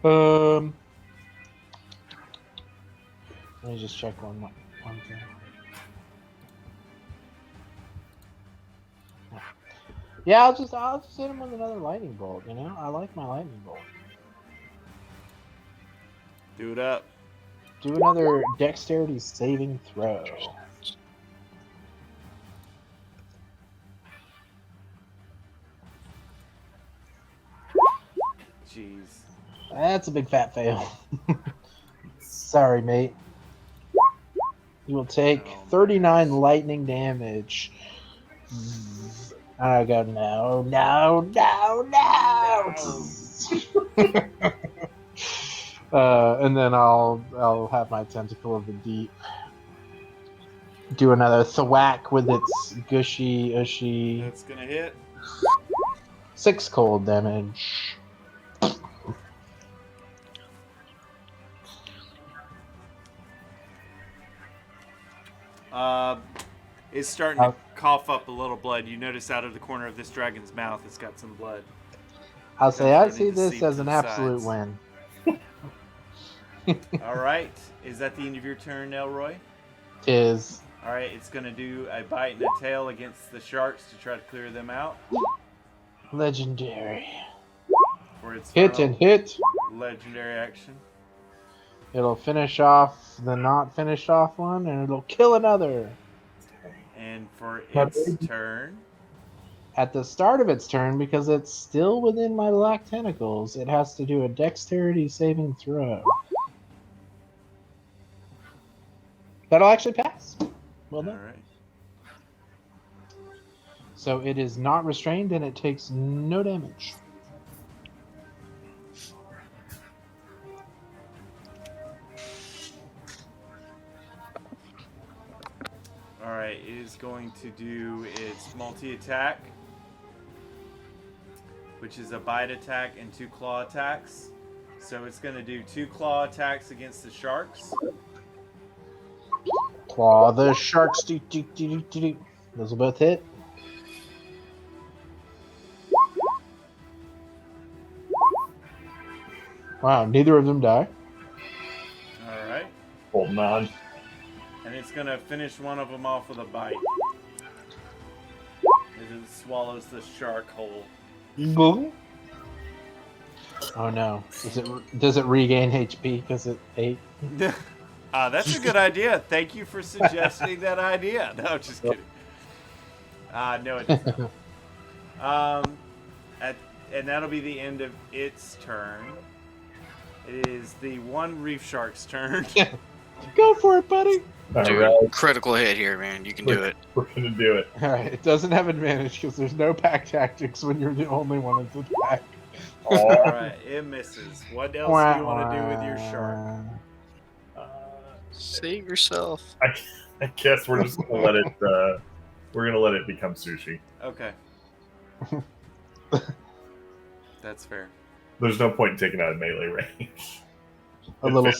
Let me just check one thing. Yeah, I'll just hit him with another lightning bolt. You know, I like my lightning bolt. Do it up. Do another dexterity saving throw. Jeez. That's a big fat fail. Sorry, mate. You will take 39 lightning damage. I go, no. And then I'll have my tentacle of the deep do another thwack with its gushy, ushy. That's gonna hit. 6 cold damage. It's starting to cough up a little blood. You notice out of the corner of this dragon's mouth, it's got some blood. I'll say I Starting see to this seep as to an the absolute sides. win. All right. Is that the end of your turn, Elroy? Tis All right. It's going to do a bite and a tail against the sharks to try to clear them out. legendary. For its Hit final and hit. legendary action. It'll finish off the not finished off one, and it'll kill another. And for its turn, At the start of its turn, because it's still within my black tentacles, it has to do a dexterity saving throw. That'll actually pass. Well all done. right. So it is not restrained, and it takes no damage. All right. It is going to do its multi-attack, which is a bite attack and 2 claw attacks. So it's going to do 2 claw attacks against the sharks. Claw the sharks. Those will both hit. Wow, neither of them die. All right. Holding on. And it's going to finish one of them off with a bite. As it swallows the shark whole. Oh no! Does it regain HP because it ate? That's a good idea. Thank you for suggesting that idea. No, just kidding. No, it doesn't. And that'll be the end of its turn. It is the one reef shark's turn. Go for it, buddy. All Dude, right, critical hit here, man. You can do it. we're gonna do it. All right, it doesn't have advantage because there's no pack tactics when you're the only one in the pack. All right, it misses. What else do you want to do with your shark? Save yourself. I guess we're just gonna let it. We're gonna let it become sushi. Okay. That's fair. There's no point in taking out a melee range. A little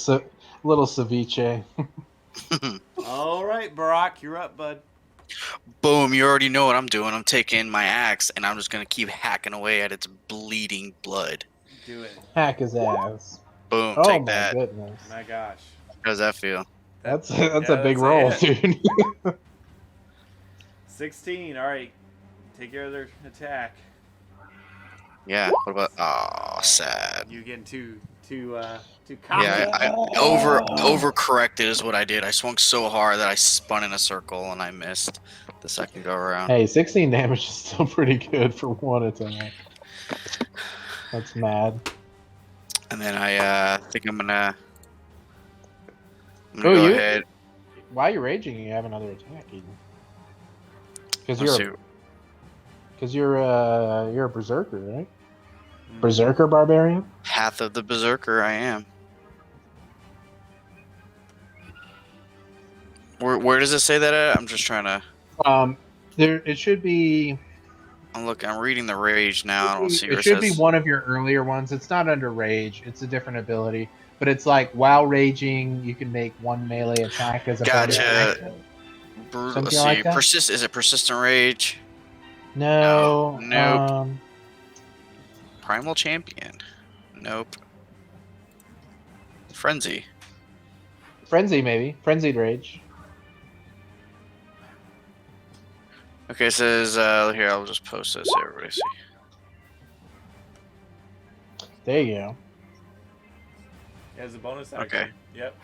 ceviche. All right, Barack, you're up, bud. Boom, you already know what I'm doing. I'm taking my axe and I'm just going to keep hacking away at its bleeding blood. Do it. Hack his ass. Boom, Oh take my that. goodness. My gosh. How does that feel? That's Yeah, a big that's roll, it. dude. 16. All right. Take care of their attack. Yeah, what about... Oh, sad. You getting too cocky. Yeah, I overcorrected is what I did. I swung so hard that I spun in a circle and I missed the second go around. Hey, 16 damage is still pretty good for one attack. That's mad. And then I think I'm gonna Oh, go ahead. While you're raging, you have another attack, Eden. Because Let's you're a berserker, right? Berserker barbarian. Path of the Berserker, I am. Where does it say that at? I'm just trying to. There it should be. I'm reading the rage now. I don't see where It it should says. be one of your earlier ones. It's not under rage. It's a different ability. But it's like while raging, you can make one melee attack as a bonus Gotcha. action. Let's Something see. like that? Is it persistent rage? No. Nope. Primal champion. Nope. Frenzy. Frenzy, maybe. Frenzied rage. Okay, it says here. I'll just post this so everybody see. There you go. As a bonus action. Okay. Yep.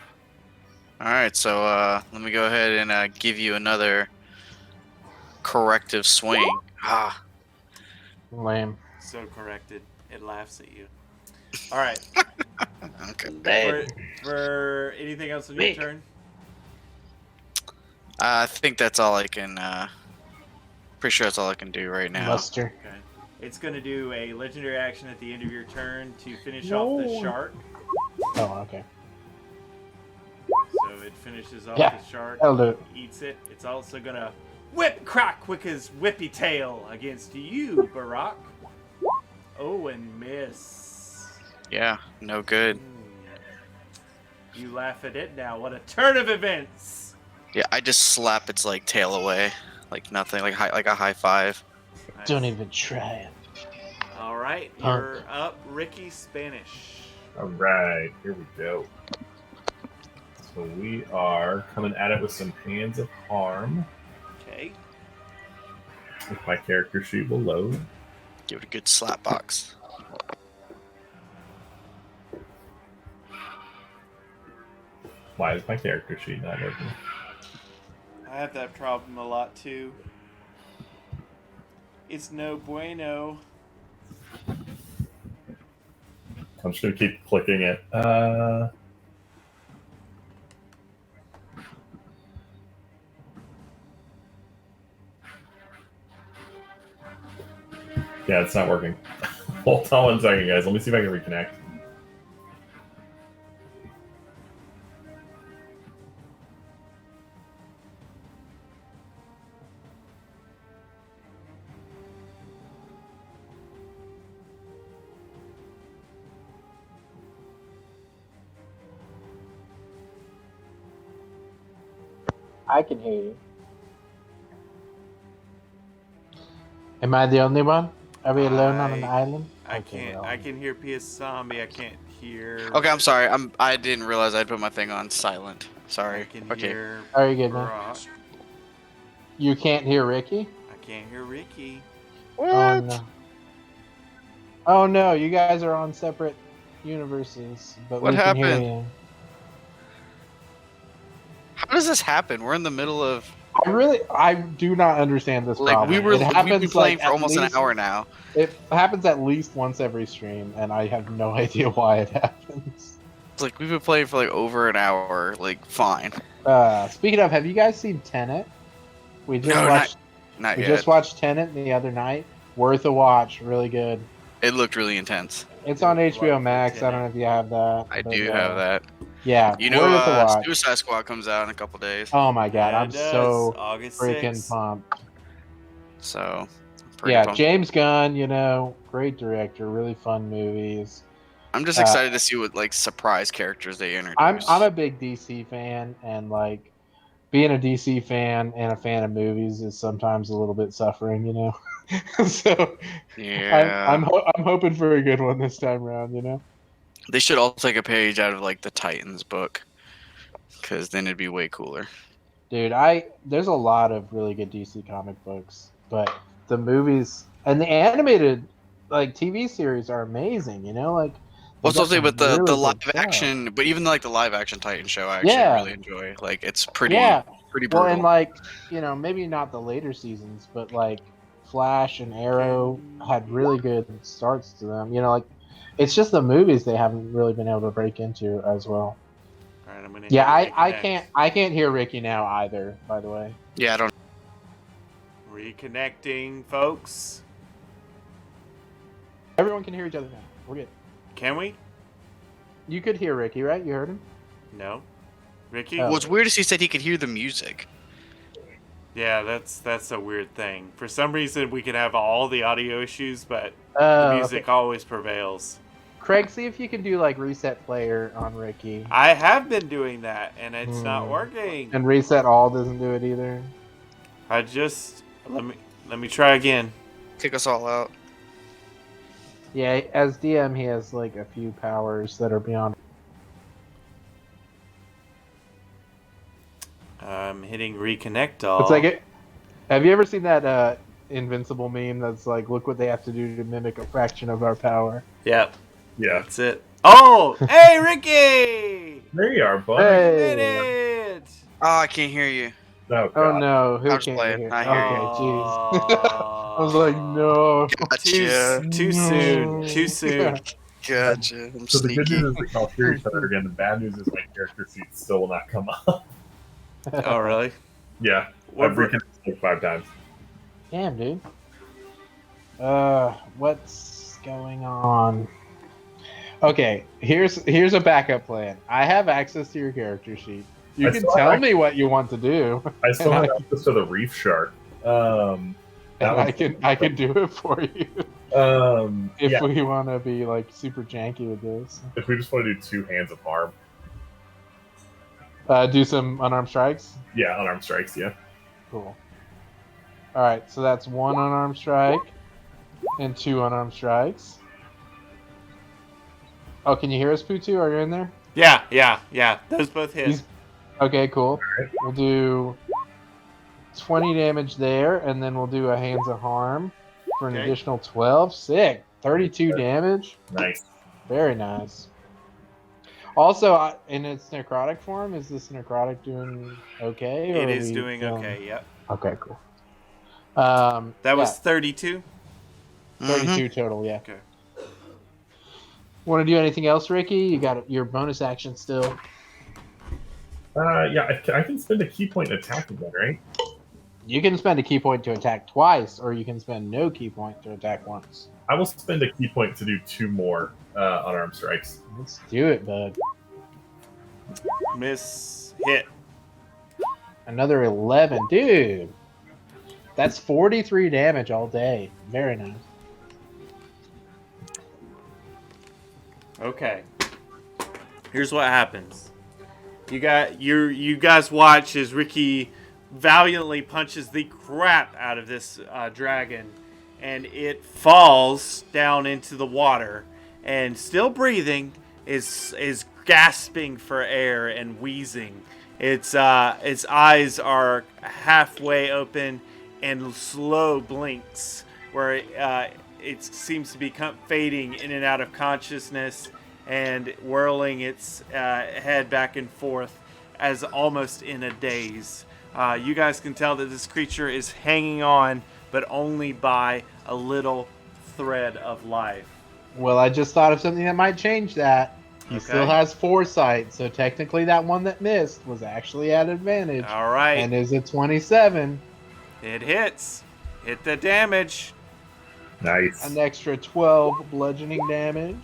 All right, so let me go ahead and give you another corrective swing. Ah, Lame. So corrected. It laughs at you. All right. okay. For anything else on your turn? I think that's all I can. Pretty sure that's all I can do right now. Luster. Okay. It's going to do a legendary action at the end of your turn to finish off the shark. Oh, okay. So it finishes off Yeah, the shark. that'll do it. Eats it. It's also going to crack with his whippy tail against you, Barack. Oh, and miss. Yeah, no good. You laugh at it now. What a turn of events. Yeah, I just slap its like tail away, like nothing, like a high five. Nice. Don't even try it. All right, Punk. you're up, Ricky Spanish. All right, here we go. So we are coming at it with some hands of harm. Okay. If my character sheet will load. Give it a good slap box. Why is my character sheet not open? I have that problem a lot too. It's no bueno. I'm just gonna keep clicking it. Yeah, it's not working. Hold on 1 second, guys. Let me see if I can reconnect. I can hear you. Am I the only one? Are we alone on an island? I Okay, can't. well. I can hear PS Zombie. I can't hear. Okay, I'm sorry. I didn't realize I'd put my thing on silent. I Sorry. can Okay. hear. Are you good, man? Barack. You can't hear Ricky? I can't hear Ricky. Oh no. Oh no, you guys are on separate universes, but What we can hear happened? you. How does this happen? We're in the middle of I do not understand this like problem. we've been playing like, for at almost least- an hour now. It happens at least once every stream, and I have no idea why it happens. It's like we've been playing for like over an hour. Like fine. Speaking of, have you guys seen Tenet? We just No, watched. Not We yet. just watched Tenet the other night. Worth a watch. Really good. It looked really intense. It's on Love HBO Max. I Tenet. don't know if you have that. I but, do have that. Yeah, You worth a know, watch. Suicide Squad comes out in a couple days, Oh my god, Yeah, I'm it does. so August freaking 6th. pumped. so pretty Yeah, pumped. James Gunn, great director, really fun movies. I'm just Uh, excited to see what like surprise characters they introduce. I'm a big DC fan, and like being a DC fan and a fan of movies is sometimes a little bit suffering. So Yeah, I'm hoping for a good one this time around. they should all take a page out of like the Titans book, because then it'd be way cooler. Dude, there's a lot of really good DC comic books, but the movies and the animated like TV series are amazing. Like Well, they've got especially some with the really live good stuff. action, but even like the live action Titan show, I actually Yeah. really enjoy. Like it's pretty Yeah. brutal. Well, and like maybe not the later seasons, but like Flash and Arrow had really good starts to them. Like it's just the movies they haven't really been able to break into as well. All right, I'm gonna. Yeah, hit I can't hear Ricky now either. By the way. Yeah, I don't. Reconnecting, folks. Everyone can hear each other now. We're good. Can we? You could hear Ricky, right? You heard him? No. Ricky? Oh. What's weird is he said he could hear the music. Yeah, that's a weird thing. For some reason, we can have all the audio issues, but the music Okay. always prevails. Craig, see if you can do like reset player on Ricky. I have been doing that, and it's not working. And reset all doesn't do it either. I just let me try again. Kick us all out. Yeah, as DM, he has like a few powers that are beyond. I'm hitting reconnect all. It's like it. Have you ever seen that Invincible meme that's like, look what they have to do to mimic a fraction of our power? Yep, Yeah. that's it. Oh, hey, Ricky! There you are, buddy. Did Hey. it! Oh, I can't hear you. Oh, Oh God. no, who I'll just can't play you it. hear? I hear Okay, you. jeez. I was like, no. Gotcha. Too soon. Too soon. Gotcha. I'm So the good sneaky. news is we can all hear each other again. The bad news is my character sheet still will not come up. Oh, really? Yeah. What I've reconnected like 5 times. Damn, dude. What's going on? Okay, here's a backup plan. I have access to your character sheet. You I can still tell have me what you want to do. I still have access to the reef shark. That And one's- I can do it for you if yeah, we want to be like super janky with this. if we just want to do 2 hands of harm. Do some unarmed strikes. Yeah, unarmed strikes, yeah. Cool. All right, so that's 1 unarmed strike and 2 unarmed strikes. Oh, can you hear us, Putu? Are you in there? Yeah. Those both hit. He's- Okay, cool. Alright. We'll do 20 damage there, and then we'll do a Hands of Harm for an Okay. additional 12. Sick. 32 damage. Nice. Very nice. Also, in its necrotic form, is this necrotic doing okay? Or It are is we doing feeling- okay. Yep. Okay, cool. That was 32. 32 total, yeah. Okay. Want to do anything else, Ricky? You got your bonus action still. Yeah, I can spend a key point and attack again, right? You can spend a key point to attack twice, or you can spend no key point to attack once. I will spend a key point to do 2 more unarmed strikes. Let's do it, bud. Miss hit. Another 11. Dude, that's 43 damage all day. Very nice. Okay. Here's what happens. You guys watch as Ricky valiantly punches the crap out of this dragon, and it falls down into the water, and still breathing, is gasping for air and wheezing. Its eyes are halfway open and slow blinks, where it seems to be fading in and out of consciousness and whirling its head back and forth as almost in a daze. You guys can tell that this creature is hanging on, but only by a little thread of life. Well, I just thought of something that might change that. He still has foresight, so technically that one that missed was actually at advantage. All right. And is a 27. It hits. Hit the damage. Nice. An extra 12 bludgeoning damage.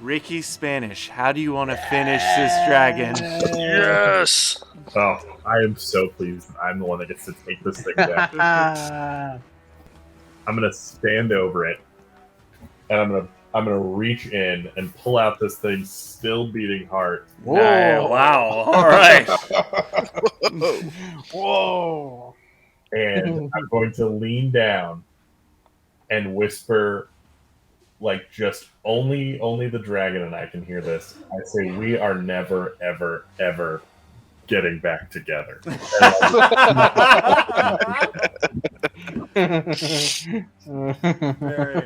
Ricky Spanish, how do you want to finish this dragon? Yes. Oh, I am so pleased. I'm the one that gets to take this thing back. I'm gonna stand over it, and I'm gonna reach in and pull out this thing's still beating heart. Nice. Wow. All right. Whoa! And I'm going to lean down and whisper, like just only the dragon and I can hear this. I say, "We are never, ever, ever getting back together." Very,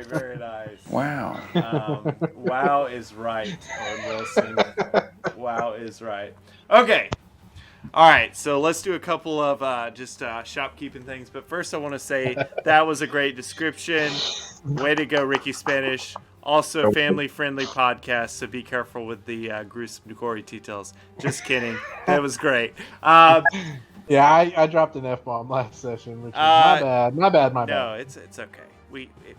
very nice. Wow. Wow is right, Owen Wilson. Wow is right. Okay. All right, so let's do a couple of just shopkeeping things. But first, I want to say that was a great description. Way to go, Ricky Spanish. Also, a family-friendly podcast, so be careful with the gruesome, gory details. Just kidding. That was great. Yeah, I dropped an F-bomb last session, which is my bad. My bad. No, it's okay.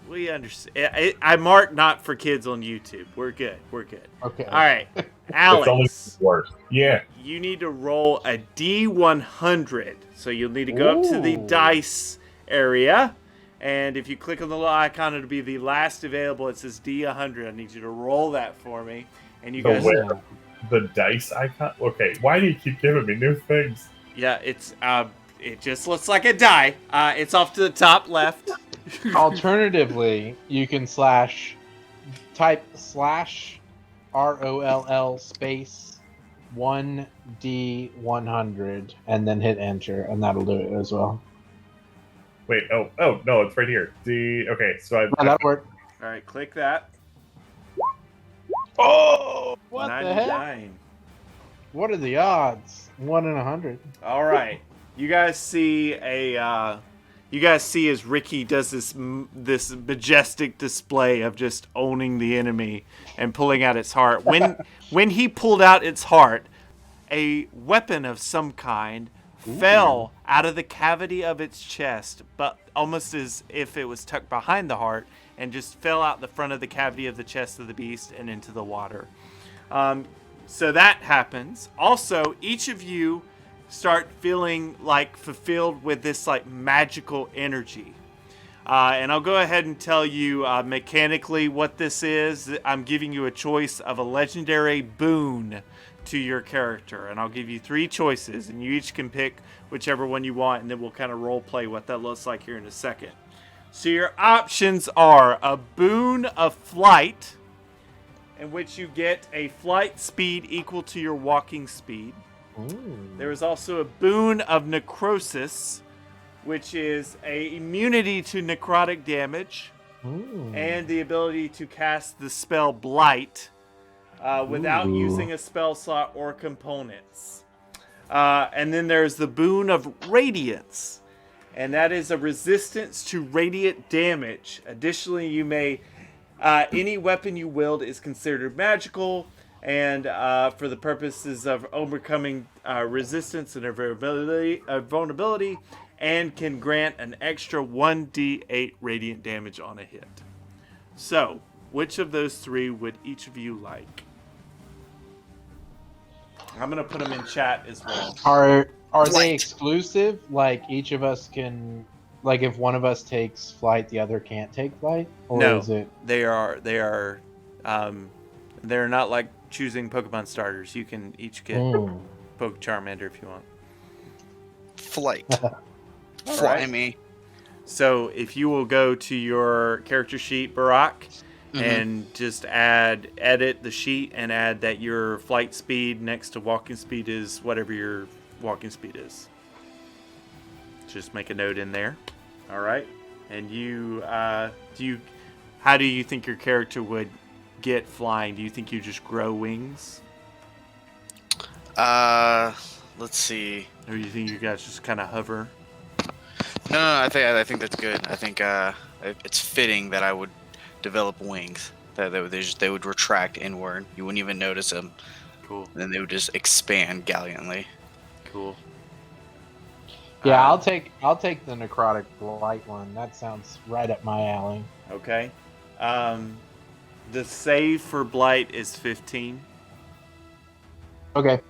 We understand. I mark not for kids on YouTube. We're good. Okay. All right, It's Alex. only worse. Yeah. You need to roll a D100. So you'll need to go up to the Ooh. dice area. And if you click on the little icon, it'll be the last available. It says D100. I need you to roll that for me. And you guys... The dice icon? Okay, why do you keep giving me new things? Yeah, it's... it just looks like a die. It's off to the top left. Alternatively, you can type /ROLL space 1D100 and then hit enter, and that'll do it as well. Wait, oh no, it's right here. Okay, so Oh, that'll work. All right, click that. Oh, what 99. the heck? What are the odds? 1 in 100. All right, you guys see as Ricky does this majestic display of just owning the enemy and pulling out its heart. When he pulled out its heart, a weapon of some kind fell out of the cavity of its chest, but almost as if it was tucked behind the heart, and just fell out the front of the cavity of the chest of the beast and into the water. So that happens. Also, each of you start feeling like fulfilled with this like magical energy. And I'll go ahead and tell you mechanically what this is. I'm giving you a choice of a legendary boon to your character, and I'll give you 3 choices, and you each can pick whichever one you want, and then we'll kind of role play what that looks like here in a second. So your options are a boon of flight, in which you get a flight speed equal to your walking speed. There is also a boon of necrosis, which is a immunity to necrotic damage, and the ability to cast the spell Blight without using a spell slot or components. And then there's the boon of Radiance, and that is a resistance to radiant damage. Additionally, you may any weapon you wield is considered magical, and for the purposes of overcoming resistance and vulnerability, and can grant an extra 1d8 radiant damage on a hit. So, which of those 3 would each of you like? I'm gonna put them in chat as well. Are they exclusive? Like each of us can, like if one of us takes flight, the other can't take flight, or No, is it? they are. They're not like choosing Pokemon starters. You can each get Poke Charmander if you want. Flight. Fly right. me. So if you will go to your character sheet, Barack, and just edit the sheet and add that your flight speed next to walking speed is whatever your walking speed is. Just make a note in there. All right. And you, how do you think your character would get flying? Do you think you just grow wings? Let's see. Or do you think you guys just kind of hover? No, I think that's good. I think it's fitting that I would develop wings. That they would retract inward. You wouldn't even notice them. Cool. And then they would just expand gallantly. Cool. Yeah, I'll take the necrotic blight one. That sounds right up my alley. Okay. The save for blight is 15. Okay.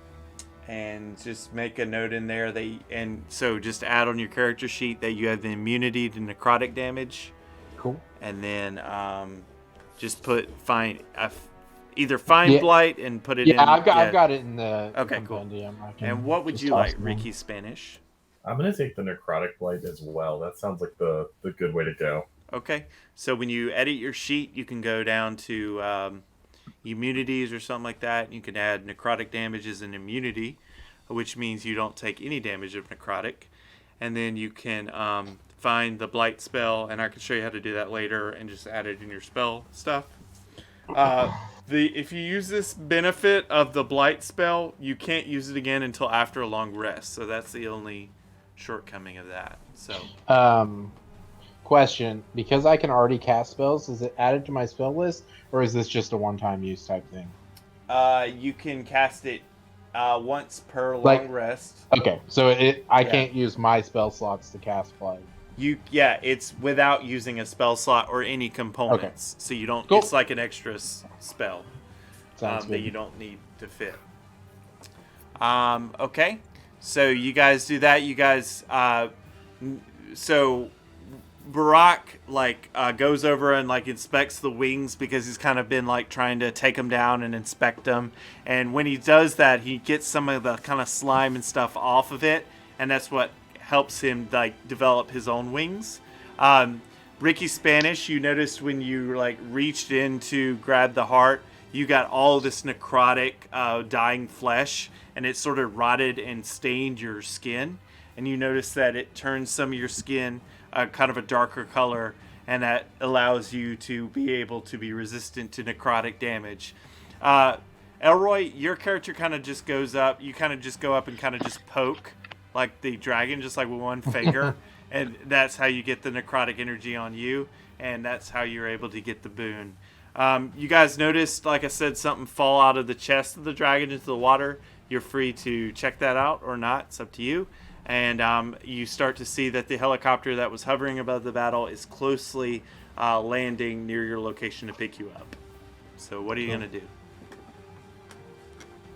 And just make a note in there and so just add on your character sheet that you have the immunity to necrotic damage. Cool. And then just put either find Yeah. blight and put it in. I've got it in the Okay, cool. compendium. And what would you like, Ricky Spanish? I'm gonna take the necrotic blight as well. That sounds like the good way to go. Okay, so when you edit your sheet, you can go down to immunities or something like that. You can add necrotic damage as an immunity, which means you don't take any damage of necrotic. And then you can find the blight spell, and I can show you how to do that later and just add it in your spell stuff. If you use this benefit of the blight spell, you can't use it again until after a long rest. So that's the only shortcoming of that. So question, because I can already cast spells, is it added to my spell list, or is this just a one-time use type thing? You can cast it once per long rest. Okay, so I can't use my spell slots to cast blight. It's without using a spell slot or any components. Okay. So you don't. Cool. It's like an extra spell that you don't need to fit. Okay, so you guys do that. You guys. So Barak goes over and inspects the wings because he's kind of been trying to take them down and inspect them. And when he does that, he gets some of the kind of slime and stuff off of it, and that's what helps him develop his own wings. Ricky Spanish, you noticed when you reached in to grab the heart, you got all this necrotic dying flesh, and it sort of rotted and stained your skin. And you notice that it turns some of your skin kind of a darker color, and that allows you to be able to be resistant to necrotic damage. Elroy, your character kind of just goes up. You kind of just go up and kind of just poke like the dragon, just with one finger, and that's how you get the necrotic energy on you, and that's how you're able to get the boon. You guys noticed, like I said, something fall out of the chest of the dragon into the water. You're free to check that out or not. It's up to you. And you start to see that the helicopter that was hovering above the battle is closely landing near your location to pick you up. So what are you gonna do?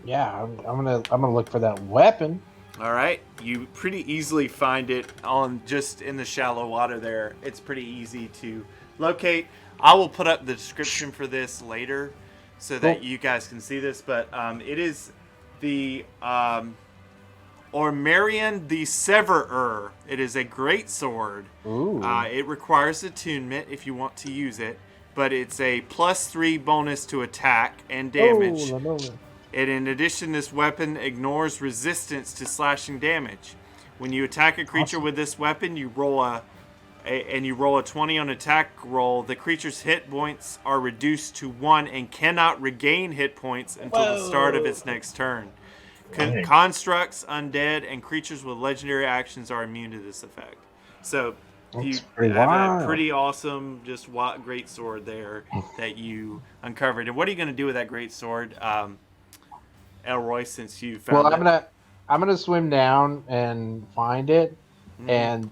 Yeah, I'm gonna look for that weapon. All right, you pretty easily find it just in the shallow water there. It's pretty easy to locate. I will put up the description for this later so that you guys can see this, but it is the Ormarian the Severer. It is a great sword. Ooh. It requires attunement if you want to use it, but it's a +3 bonus to attack and damage. And in addition, this weapon ignores resistance to slashing damage. When you attack a creature with this weapon, you roll a 20 on attack roll. The creature's hit points are reduced to 1 and cannot regain hit points until the start of its next turn. Constructs, undead, and creatures with legendary actions are immune to this effect. So you have a pretty awesome, great sword there that you uncovered. And what are you going to do with that great sword, Elroy? Since you found it? I'm gonna swim down and find it, and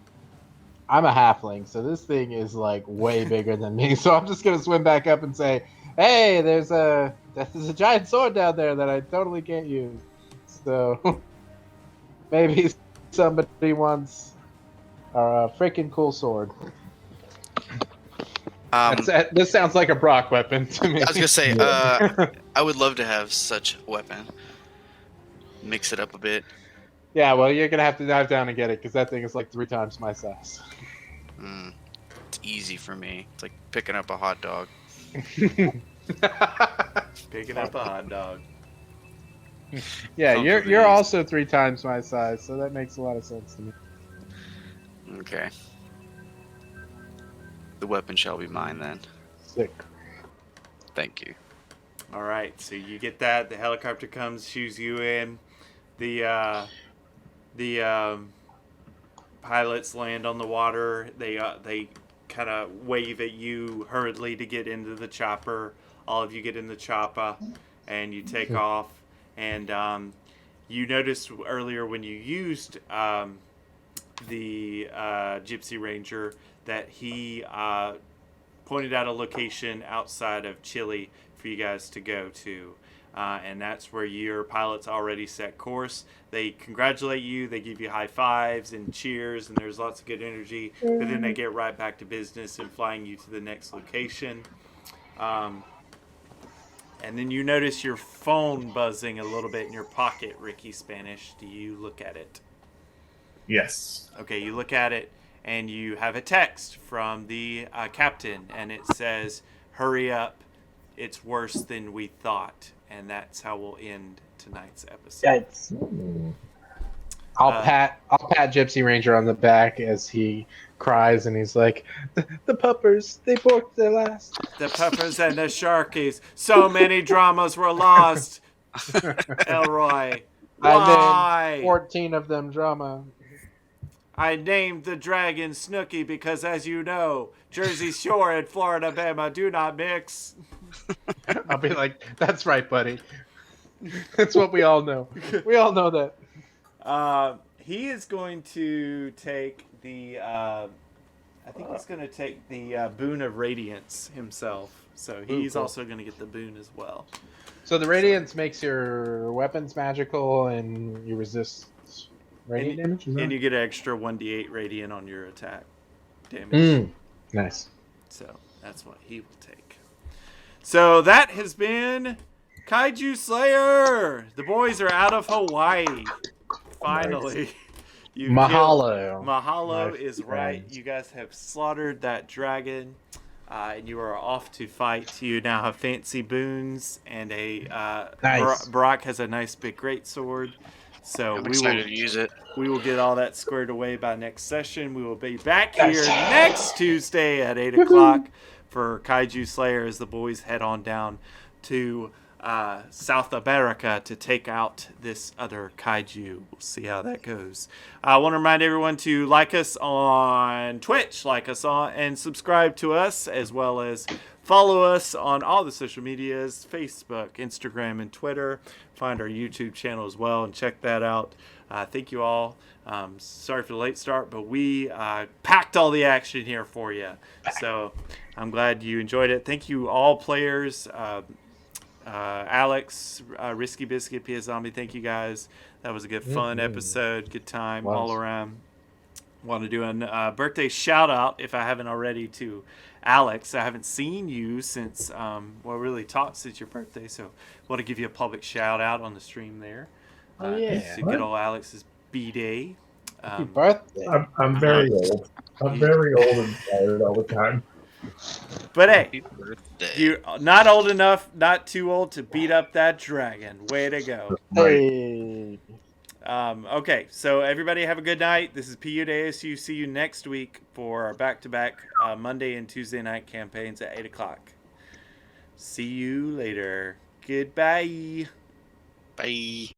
I'm a halfling, so this thing is way bigger than me. So I'm just gonna swim back up and say, "Hey, there's a giant sword down there that I totally can't use." So maybe somebody wants a freaking cool sword. This sounds like a Brock weapon to me. I was gonna say, I would love to have such a weapon. Mix it up a bit. Yeah, well, you're gonna have to dive down and get it because that thing is 3 times my size. It's easy for me. It's like picking up a hot dog. Picking up a hot dog. Yeah, you're also 3 times my size, so that makes a lot of sense to me. Okay. The weapon shall be mine then. Sick. Thank you. All right, so you get that. The helicopter comes, shoos you in. The pilots land on the water. They kind of wave at you hurriedly to get into the chopper. All of you get in the chopper, and you take off. And you noticed earlier when you used the Gypsy Ranger that he pointed out a location outside of Chile for you guys to go to. And that's where your pilots already set course. They congratulate you, they give you high fives and cheers, and there's lots of good energy. But then they get right back to business and flying you to the next location. And then you notice your phone buzzing a little bit in your pocket, Ricky Spanish. Do you look at it? Yes. Okay, you look at it, and you have a text from the captain, and it says, "Hurry up, it's worse than we thought." And that's how we'll end tonight's episode. Yikes. I'll pat Gypsy Ranger on the back as he cries, and he's like, "The puppers, they borked their last." The puppers and the sharkies. So many dramas were lost. Elroy. I named Why? 14 of them drama. I named the dragon Snooky because, as you know, Jersey Shore and Florida Bama do not mix. I'll be like, "That's right, buddy. That's what we all know. We all know that." He is going to take the. I think he's going to take the boon of radiance himself. So he's cool. also going to get the boon as well. So the radiance makes your weapons magical, and you resist radiant damage. Is that? And you get an extra 1d8 radiant on your attack damage. Nice. So that's what he will take. So that has been Kaiju Slayer. The boys are out of Hawaii. Finally. You Mahalo. Mahalo My is friends. right. You guys have slaughtered that dragon. And you are off to fight. You now have fancy boons and a Nice. Brock has a nice big greatsword. So I'm excited to use it. we will get all that squared away by next session. We will be back here next Tuesday at 8 o'clock for Kaiju Slayer as the boys head on down to South America to take out this other kaiju. We'll see how that goes. I want to remind everyone to like us on Twitch, like us on, and subscribe to us, as well as follow us on all the social medias, Facebook, Instagram, and Twitter. Find our YouTube channel as well and check that out. Thank you all. Sorry for the late start, but we packed all the action here for you. So I'm glad you enjoyed it. Thank you all players. Alex, Risky Biscuit, PS Zombie, thank you guys. That was a good, fun episode. Good time all around. Want to do a birthday shout out, if I haven't already, to Alex. I haven't seen you since, really talked since your birthday, so want to give you a public shout out on the stream there. Oh, yeah. To good old Alex's B-Day. Happy birthday. I'm very old. I'm very old and tired all the time. But hey, Happy birthday. you're not old enough, not too old to beat up that dragon. Way to go. Hey. Okay, so everybody have a good night. This is PU to ASU. See you next week for our back-to-back Monday and Tuesday night campaigns at 8 o'clock. See you later. Goodbye. Bye.